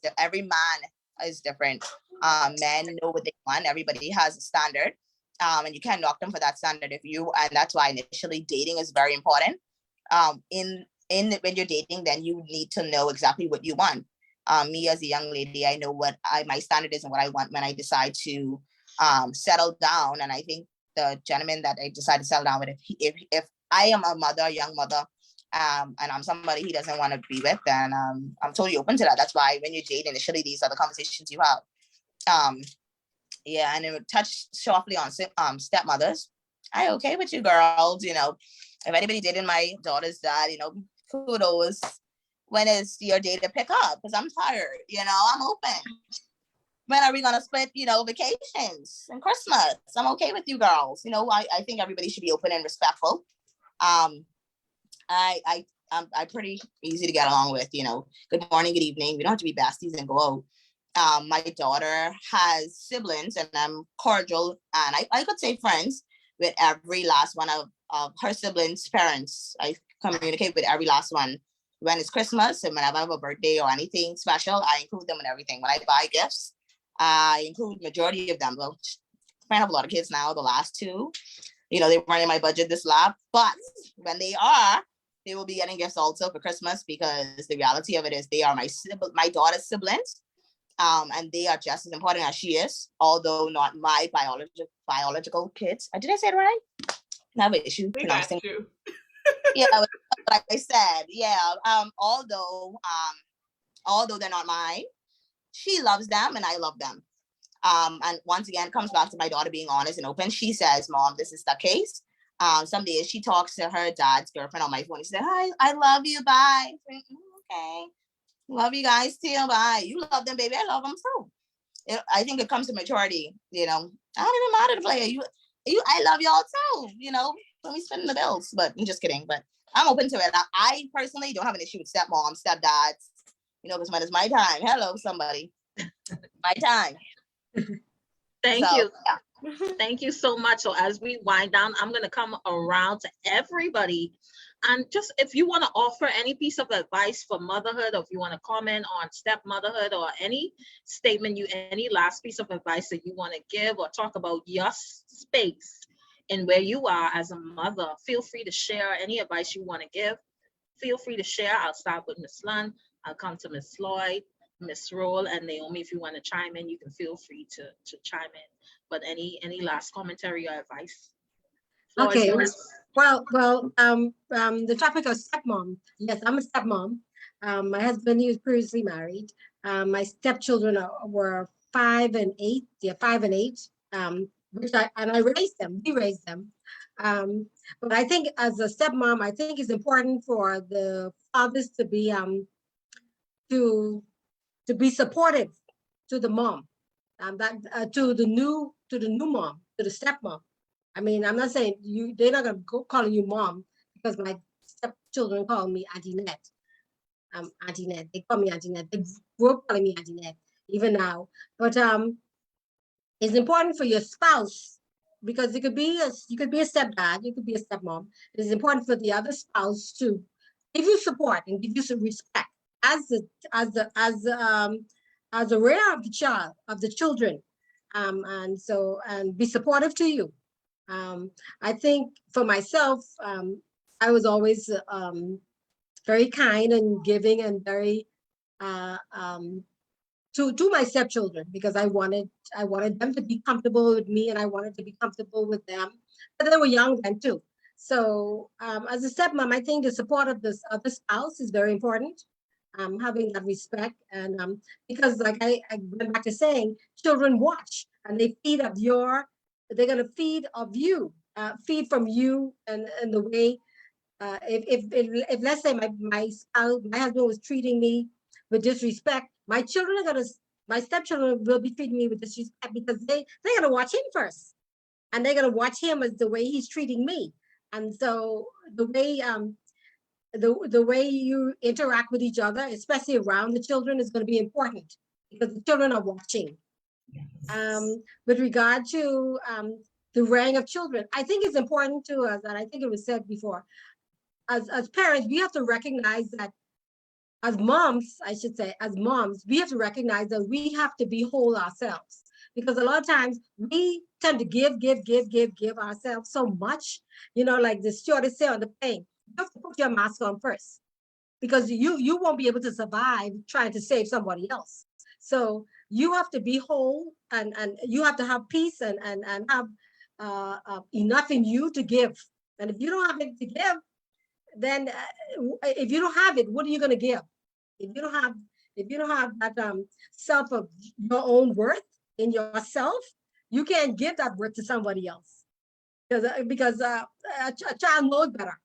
different. Men know what they want. Everybody has a standard. And you can't knock them for that standard and that's why initially dating is very important. When you're dating, then you need to know exactly what you want. Me as a young lady, I know what my standard is and what I want when I decide to settle down. And I think the gentleman that I decide to settle down with, if I am a young mother, and I'm somebody he doesn't want to be with, then I'm totally open to that. That's why when you date initially, these are the conversations you have. And it would touch softly on stepmothers. I okay with you girls, if anybody dated my daughter's dad, kudos. When is your day to pick up? Because I'm tired, I'm open. When are we gonna split, vacations and Christmas? I'm okay with you girls. I think everybody should be open and respectful. I'm pretty easy to get along with, good morning, good evening. We don't have to be besties and go out. My daughter has siblings and I'm cordial and I could say friends with every last one of her siblings' parents. I communicate with every last one. When it's Christmas and whenever I have a birthday or anything special, I include them in everything. When I buy gifts, I include majority of them. Well, I have a lot of kids now, the last two, they weren't in my budget this lap, but when they will be getting gifts also for Christmas because the reality of it is they are my daughter's siblings. And they are just as important as she is, although not my biological kids. Did I say it right? I have an issue pronouncing. You. Yeah, like I said, yeah. Although they're not mine, she loves them and I love them. And once again, it comes back to my daughter being honest and open. She says, "Mom, this is the case." Some days she talks to her dad's girlfriend on my phone. She said, "Hi, I love you. Bye." Okay. Love you guys too. Bye. You love them, baby. I love them too. I think it comes to maturity. I don't even matter to play. I love y'all too. When we spending the bills. But I'm just kidding. But I'm open to it. I personally don't have an issue with stepmom, stepdads. Because when it's my time. Hello, somebody. My time. Thank you. Yeah. Thank you so much. So as we wind down, I'm going to come around to everybody. And just if you want to offer any piece of advice for motherhood, or if you want to comment on stepmotherhood or any statement, any last piece of advice that you want to give or talk about your space and where you are as a mother, feel free to share any advice you want to give. Feel free to share. I'll start with Ms. Lunn. I'll come to Ms. Lloyd, Ms. Rolle, and Naomi. If you want to chime in, you can feel free to chime in. But any last commentary or advice? Okay. Well, the topic of stepmom. Yes, I'm a stepmom. My husband, he was previously married. My stepchildren were 5 and 8. They're 5 and 8. I raised them. We raised them. But I think as a stepmom, I think it's important for the fathers to be supportive to the mom, to the new mom, to the stepmom. I mean, I'm not saying they're not gonna go calling you mom because my stepchildren call me Auntie Net. Auntie Net. They call me Auntie Net. They grew up calling me Auntie Net even now. But it's important for your spouse because you could be a stepdad, you could be a stepmom. It's important for the other spouse to give you support and give you some respect as a rearer of the children, and be supportive to you. I think for myself, I was always very kind and giving and very to my stepchildren because I wanted them to be comfortable with me and I wanted to be comfortable with them, but they were young then too. So as a stepmom, I think the support of this other spouse is very important. Having that respect and because like I went back to saying, children watch and they feed of they're gonna feed of you, feed from you and the way. If let's say my spouse, my husband was treating me with disrespect, my stepchildren will be treating me with disrespect because they're gonna watch him first, and they're gonna watch him as the way he's treating me, and so the way the way you interact with each other, especially around the children, is going to be important because the children are watching. With regard to the rearing of children, I think it's important to us, and I think it was said before, as parents, we have to recognize that as moms, I should say, as moms, we have to recognize that we have to be whole ourselves. Because a lot of times we tend to give ourselves so much, like the stewardess said on the plane, you have to put your mask on first because you won't be able to survive trying to save somebody else. So you have to be whole and you have to have peace and have enough in you to give. And if you don't have it to give, then if you don't have it, what are you going to give? If you don't have that self of your own worth in yourself, you can't give that worth to somebody else because a child knows better.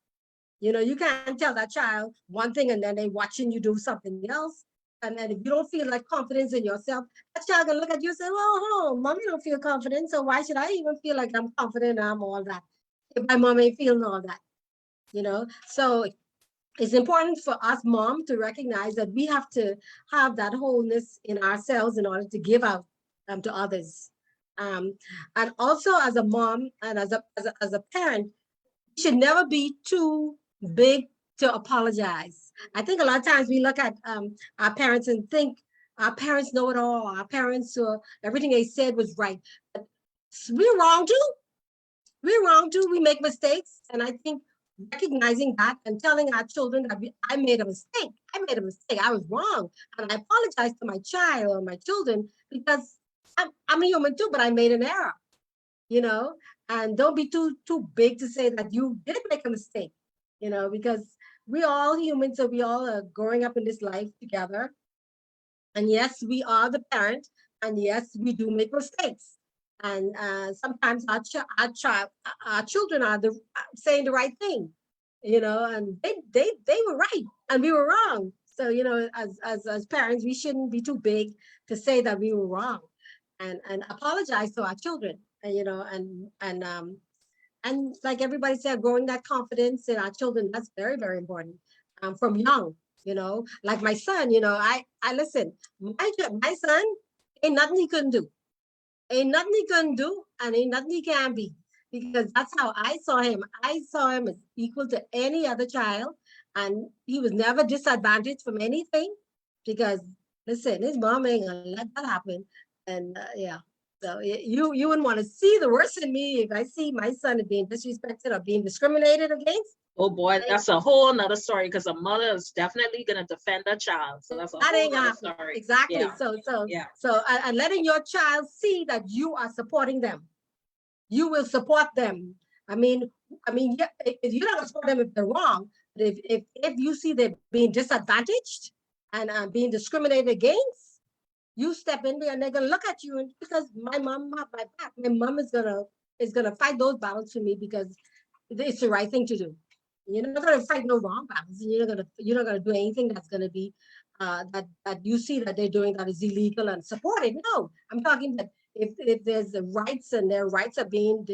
You can't tell that child one thing and then they watching you do something else. And then if you don't feel like confidence in yourself, that child can look at you and say, well, oh, mommy don't feel confident, so why should I even feel like I'm confident and I'm all that if my mom ain't feeling all that? So it's important for us mom to recognize that we have to have that wholeness in ourselves in order to give out to others. And also as a mom and as a parent, you should never be too big to apologize. I think a lot of times we look at our parents and think our parents know it all. Our parents, everything they said was right. But we're wrong too. We're wrong too. We make mistakes. And I think recognizing that and telling our children that I made a mistake. I was wrong. And I apologize to my child or my children because I'm a human too, but I made an error, and don't be too big to say that you did make a mistake, because we're all humans. So we all are growing up in this life together. And yes, we are the parent. And yes, we do make mistakes. And sometimes our children are saying the right thing, and they were right and we were wrong. So as parents, we shouldn't be too big to say that we were wrong, and apologize to our children, and like everybody said, growing that confidence in our children, that's very, very important from young. Like my son, I listen. My son, ain't nothing he couldn't do. Ain't nothing he couldn't do, and ain't nothing he can be, because that's how I saw him. I saw him as equal to any other child, and he was never disadvantaged from anything, because listen, his mom ain't gonna let that happen. And yeah, so you wouldn't want to see the worst in me if I see my son being disrespected or being discriminated against. Oh boy, that's a whole nother story, because a mother is definitely gonna defend her child. So that's a whole other story. Exactly. Yeah. So and letting your child see that you are supporting them. You will support them. I mean, yeah, if you're not gonna support them if they're wrong, but if you see they're being disadvantaged and being discriminated against, you step in there and they're gonna look at you, and because my mom have my back, my mom is gonna fight those battles for me because it's the right thing to do. You're not gonna fight no wrong battles. You're not gonna do anything that's gonna be that you see that they're doing that is illegal and supported. No, I'm talking that if there's the rights and their rights are being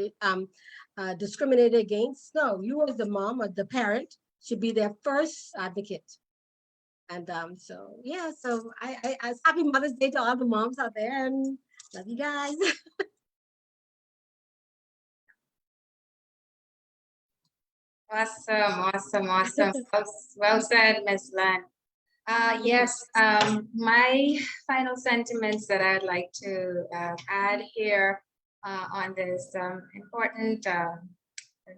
discriminated against, no, you as the mom or the parent should be their first advocate. And so yeah, so I happy Mother's Day to all the moms out there, and love you guys. Awesome. Well said, Ms. Lunn. Yes, my final sentiments that I'd like to add here on this important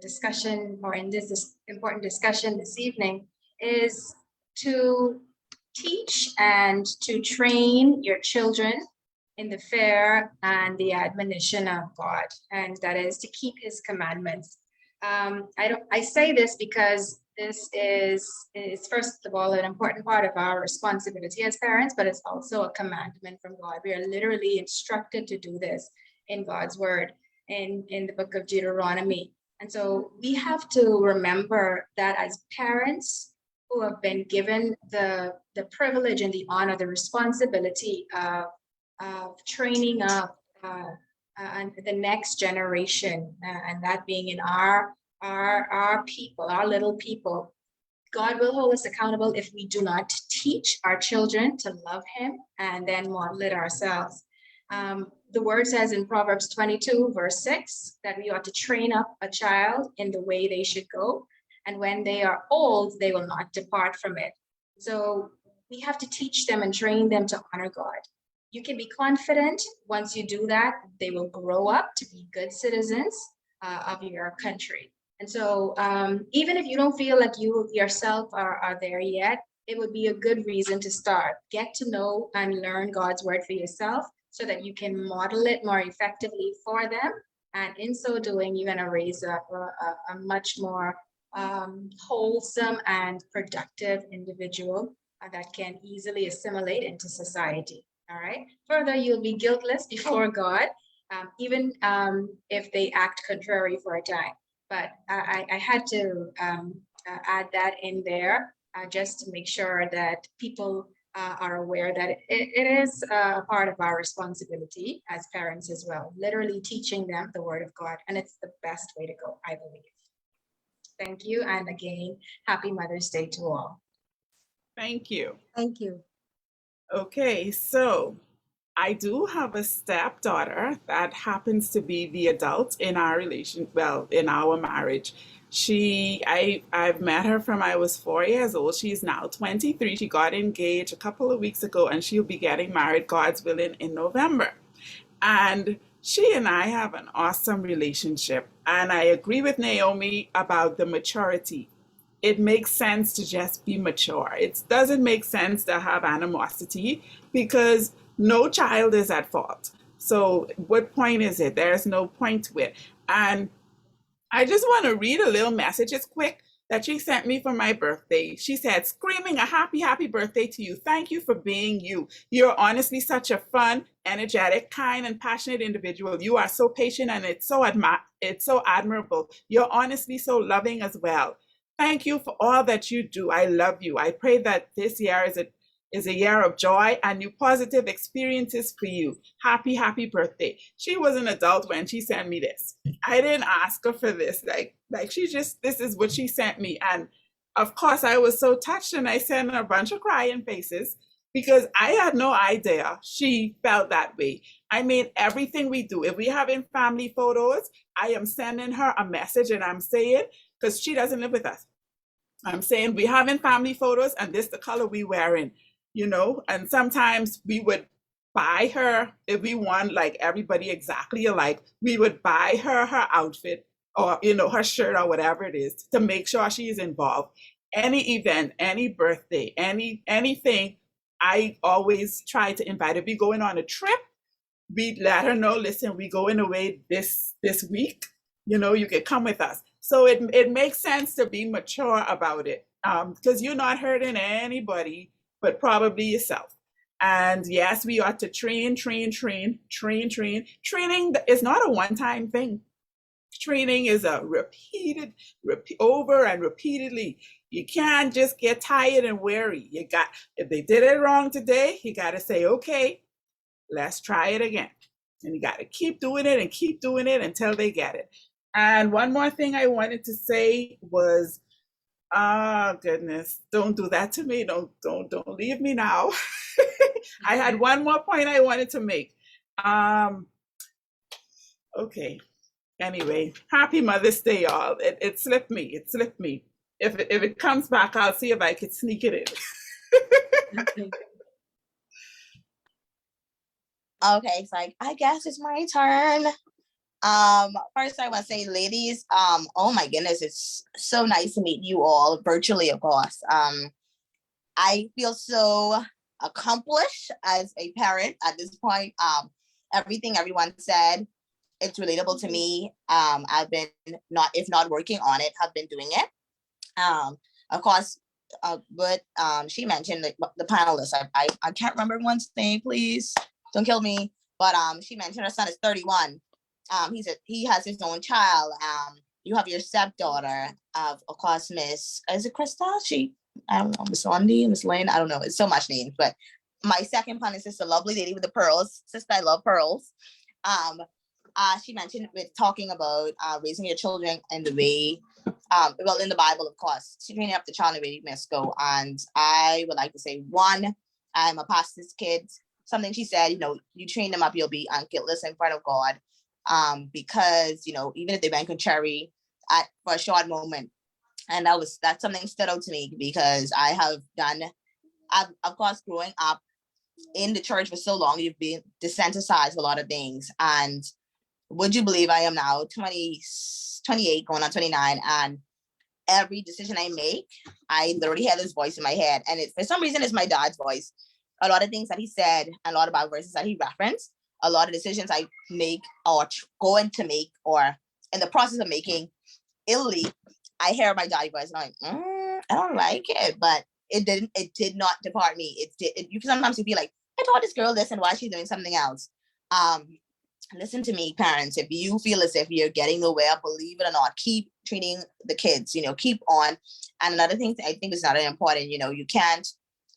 discussion, or in this important discussion this evening, is to teach and to train your children in the fear and the admonition of God, and that is to keep His commandments. I say this because this is first of all an important part of our responsibility as parents, but it's also a commandment from God. We are literally instructed to do this in God's word in the book of Deuteronomy. And so we have to remember that as parents who have been given the privilege and the honor, the responsibility of training up and the next generation, and that being in our people, our little people, God will hold us accountable if we do not teach our children to love him and then model it ourselves. The word says in Proverbs 22, verse 6, that we ought to train up a child in the way they should go. And when they are old, they will not depart from it. So we have to teach them and train them to honor God. You can be confident once you do that, they will grow up to be good citizens of your country. And so even if you don't feel like you yourself are there yet, it would be a good reason to start. Get to know and learn God's word for yourself so that you can model it more effectively for them. And in so doing, you're going to raise a much more wholesome and productive individual that can easily assimilate into society. All right. Further, you'll be guiltless before God, even if they act contrary for a time. But I had to add that in there just to make sure that people are aware that it is a part of our responsibility as parents as well, literally teaching them the word of God. And it's the best way to go, I believe. Thank you. And again, happy Mother's Day to all. Thank you. Thank you. Okay, so I do have a stepdaughter that happens to be the adult in our relation, well, in our marriage. I've met her from I was 4 years old. She's now 23. She got engaged a couple of weeks ago and she'll be getting married, God's willing, in November. And she and I have an awesome relationship. And I agree with Naomi about the maturity. It makes sense to just be mature. It doesn't make sense to have animosity because no child is at fault. So what point is it? There's no point to it. And I just want to read a little message. It's quick that she sent me for my birthday. She said, screaming a happy, happy birthday to you. Thank you for being you. You're honestly such a fun, energetic, kind, and passionate individual. You are so patient and it's so admirable. You're honestly so loving as well. Thank you for all that you do. I love you. I pray that this year is a year of joy and new positive experiences for you. Happy, happy birthday. She was an adult when she sent me this. I didn't ask her for this. Like she just, this is what she sent me. And of course I was so touched and I sent her a bunch of crying faces because I had no idea she felt that way. I mean, everything we do, if we have in family photos, I am sending her a message and I'm saying, because she doesn't live with us, I'm saying we have in family photos and this the color we wearing, you know, and sometimes we would buy her, if we want like everybody exactly alike, we would buy her outfit or, you know, her shirt or whatever it is to make sure she is involved. Any event, any birthday, anything, I always try to invite her. If we going on a trip, we let her know, listen, we going away this week, you know, you can come with us. So it makes sense to be mature about it because you're not hurting anybody, but probably yourself. And yes, we ought to train. Training is not a one-time thing. Training is a repeated, over and repeatedly. You can't just get tired and weary. If they did it wrong today, you got to say, okay, let's try it again. And you got to keep doing it until they get it. And one more thing I wanted to say was, goodness, don't do that to me. Don't leave me now. I had one more point I wanted to make. Okay. Anyway, happy Mother's Day, y'all. It slipped me. If it comes back, I'll see if I could sneak it in. Okay, so I guess it's my turn. First I want to say, ladies, oh my goodness, it's so nice to meet you all virtually, of course. I feel so accomplished as a parent at this point. Everything everyone said, it's relatable to me. I've been if not working on it, have been doing it. Of course, but she mentioned the panelists. I can't remember everyone's name, please don't kill me. But she mentioned her son is 31. He has his own child. You have your stepdaughter, of course, Miss, is it Krista? I don't know, Miss Lundy, Miss Lynn, I don't know. It's so much names. But my second panelist is the lovely lady with the pearls. Sister, I love pearls. She mentioned with talking about raising your children in the way well, in the Bible, of course, training up the child in the way he must go. And I would like to say, one, I'm a pastor's kid. Something she said, you train them up, you'll be guiltless in front of God. Because, even if they went contrary for a short moment, and that's something stood out to me because of course, growing up in the church for so long, you've been desensitized to a lot of things. And would you believe I am now 28, going on 29, and every decision I make, I literally have this voice in my head. And for some reason, it's my dad's voice. A lot of things that he said, and a lot of Bible verses that he referenced, a lot of decisions I make or going to make or in the process of making illy, I hear my daddy voice and I'm like, I don't like it. But it did not depart me. You sometimes you feel like, I taught this girl this and why she's doing something else. Listen to me, parents. If you feel as if you're getting nowhere, believe it or not, keep treating the kids, keep on. And another thing I think is not important, you can't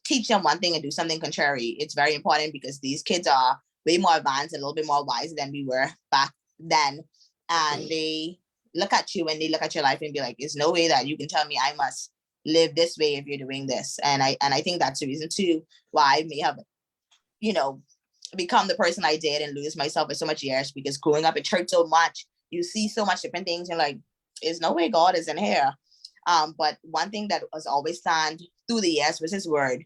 teach them one thing and do something contrary. It's very important because these kids are way more advanced and a little bit more wise than we were back then. And they look at you and they look at your life and be like, there's no way that you can tell me I must live this way if you're doing this. And I think that's the reason too why I may have, become the person I did and lose myself for so much years, because growing up in church so much, you see so much different things and like, there's no way God is in here. But one thing that was always stand through the years was his word.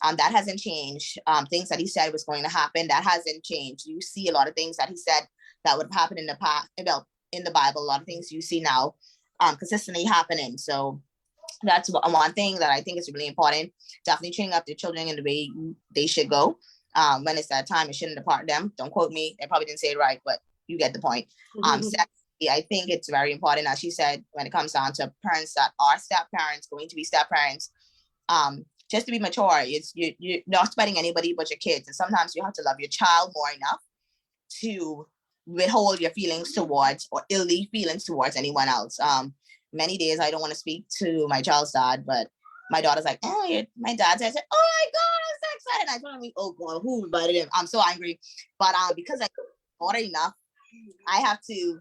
That hasn't changed. Things that he said was going to happen, that hasn't changed. You see a lot of things that he said that would happen in the past, in the Bible, a lot of things you see now consistently happening. So that's one thing that I think is really important. Definitely training up the children in the way they should go. When it's that time, it shouldn't depart them. Don't quote me. They probably didn't say it right, but you get the point. Secondly, I think it's very important, as she said, when it comes down to parents that are step parents, going to be step parents, just to be mature. You're not spreading anybody but your kids. And sometimes you have to love your child more enough to withhold your feelings towards or illy feelings towards anyone else. Many days I don't want to speak to my child's dad, but my daughter's like, oh, my dad says, oh my God, I'm so excited. I told him, oh God, who invited him? I'm so angry. But because I thought enough, I have to,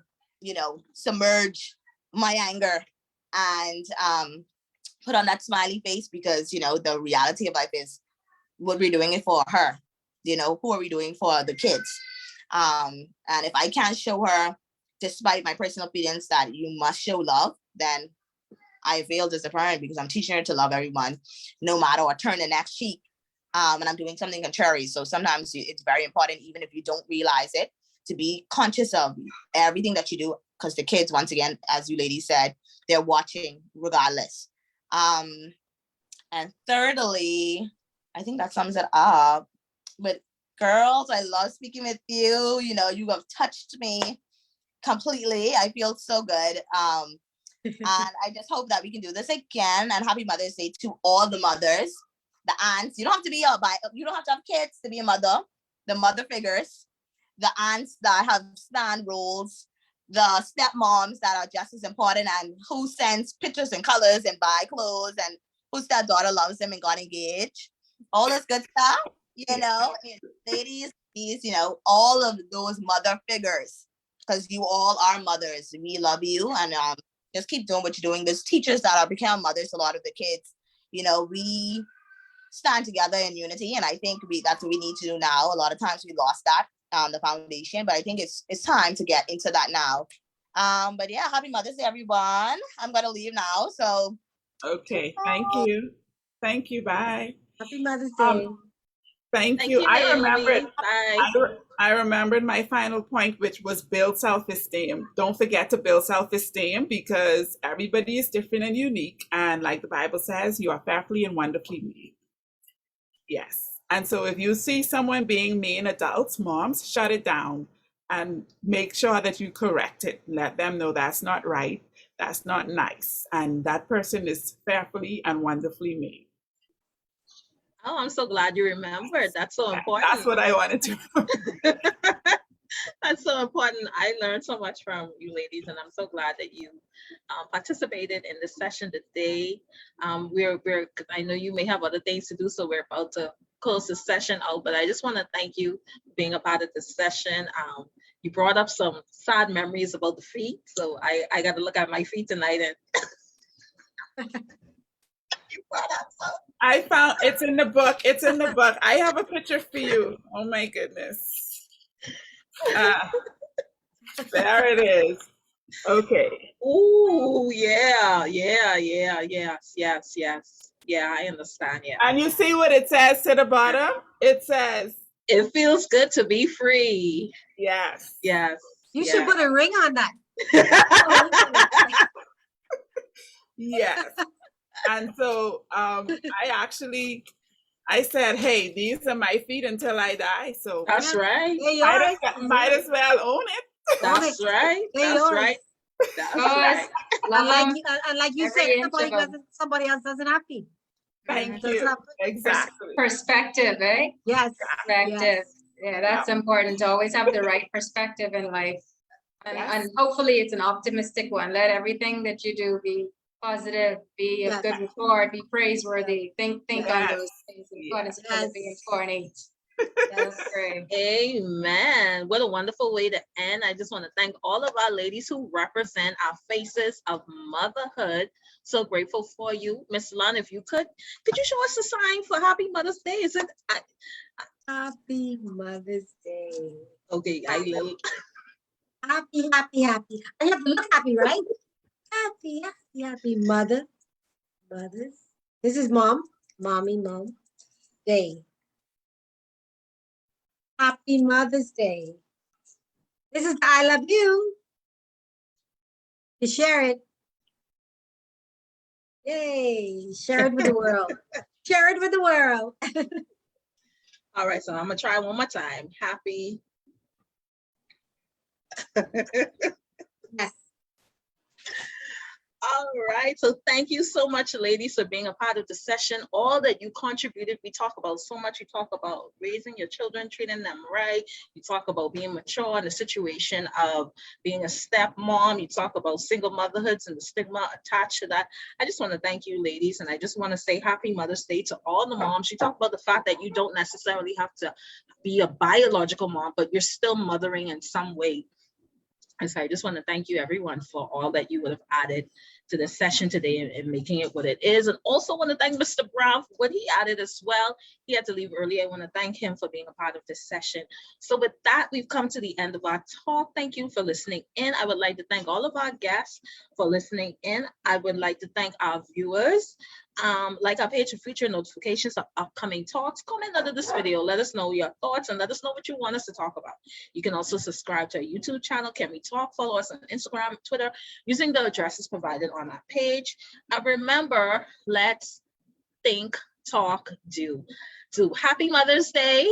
submerge my anger and put on that smiley face because, the reality of life is what we're doing it for her. Who are we doing for the kids? And if I can't show her, despite my personal feelings, that you must show love, then I failed as a parent because I'm teaching her to love everyone, no matter or turn the next cheek. And I'm doing something contrary. So sometimes it's very important, even if you don't realize it, to be conscious of everything that you do, because the kids, once again, as you ladies said, they're watching regardless. And thirdly, I think that sums it up. But girls, I love speaking with you. You have touched me completely. I feel so good. And I just hope that we can do this again. And happy Mother's Day to all the mothers, the aunts. You don't have to be you don't have to have kids to be a mother. The mother figures, the aunts that have stand roles, the stepmoms that are just as important, and who sends pictures and colors and buy clothes, and whose stepdaughter loves them and got engaged. All this good stuff, and ladies, these, all of those mother figures, because you all are mothers. We love you, and just keep doing what you're doing. There's teachers that are becoming mothers. A lot of the kids, we stand together in unity, and I think that's what we need to do now. A lot of times we lost that, the foundation, but I think it's time to get into that now. But yeah, happy Mother's Day, everyone. I'm gonna leave now. So okay, thank you. Bye. Happy Mother's Day. Thank Thank you. you, I Naomi. remembered. Bye. I remembered my final point, which was build self-esteem. Don't forget to build self-esteem because everybody is different and unique. And like the Bible says, you are fearfully and wonderfully made. Yes. And so if you see someone being mean, adults, moms, shut it down and make sure that you correct it. Let them know that's not right. That's not nice. And that person is fearfully and wonderfully made. Oh, I'm so glad you remembered. That's so important. That's what I wanted to. That's so important. I learned so much from you ladies, and I'm so glad that you participated in this session today. We're I know you may have other things to do, so we're about to close this session out, but I just want to thank you for being a part of this session. You brought up some sad memories about the feet, so I got to look at my feet tonight and I found it's in the book. It's in the book. I have a picture for you. Oh my goodness. There it is. Okay. Ooh, yeah. Yes. Yeah, I understand. Yeah. And you see what it says to the bottom? It says, It feels good to be free. yes. Yes. You should put a ring on that. Yes. And so I said, hey, these are my feet until I die. So That's right. might as well own it. That's right. That's right. That's right. And like you said, somebody else doesn't have to. Thank you. Exactly. Perspective, eh? Yes. Perspective. Yes. Yeah, that's important to always have the right perspective in life. And hopefully it's an optimistic one. Let everything that you do be positive, be of good report, be praiseworthy. Think on those things in accordance with Philippians 4 and 8. That's great. Amen. What a wonderful way to end. I just want to thank all of our ladies who represent our faces of motherhood. So grateful for you. Miss Lunn, if you could you show us a sign for Happy Mother's Day? Is it Happy Mother's Day. Okay, Happy. And you have to look happy, right? Happy mothers. This is mom day. Happy Mother's Day. This is the I love you. You share it. Yay. Share it with the world. Share it with the world. All right, so I'm gonna try one more time. Happy. Yes. All right, so thank you so much, ladies, for being a part of the session. All that you contributed, we talk about so much. You talk about raising your children, treating them right. You talk about being mature in the situation of being a stepmom. You talk about single motherhoods and the stigma attached to that. I just want to thank you, ladies, and I just want to say Happy Mother's Day to all the moms. You talk about the fact that you don't necessarily have to be a biological mom, but you're still mothering in some way. And so I just want to thank you, everyone, for all that you would have added to the session today and making it what it is. And also want to thank Mr. Brown for what he added as well. He had to leave early. I want to thank him for being a part of this session. So with that, we've come to the end of our talk. Thank you for listening in. I would like to thank all of our guests for listening in. I would like to thank our viewers. Like our page for future notifications of upcoming talks. Comment under this video. Let us know your thoughts and let us know what you want us to talk about. You can also subscribe to our YouTube channel, Can We Talk? Follow us on Instagram, Twitter, using the addresses provided on our page. And remember, let's think, talk, do. Happy Mother's Day.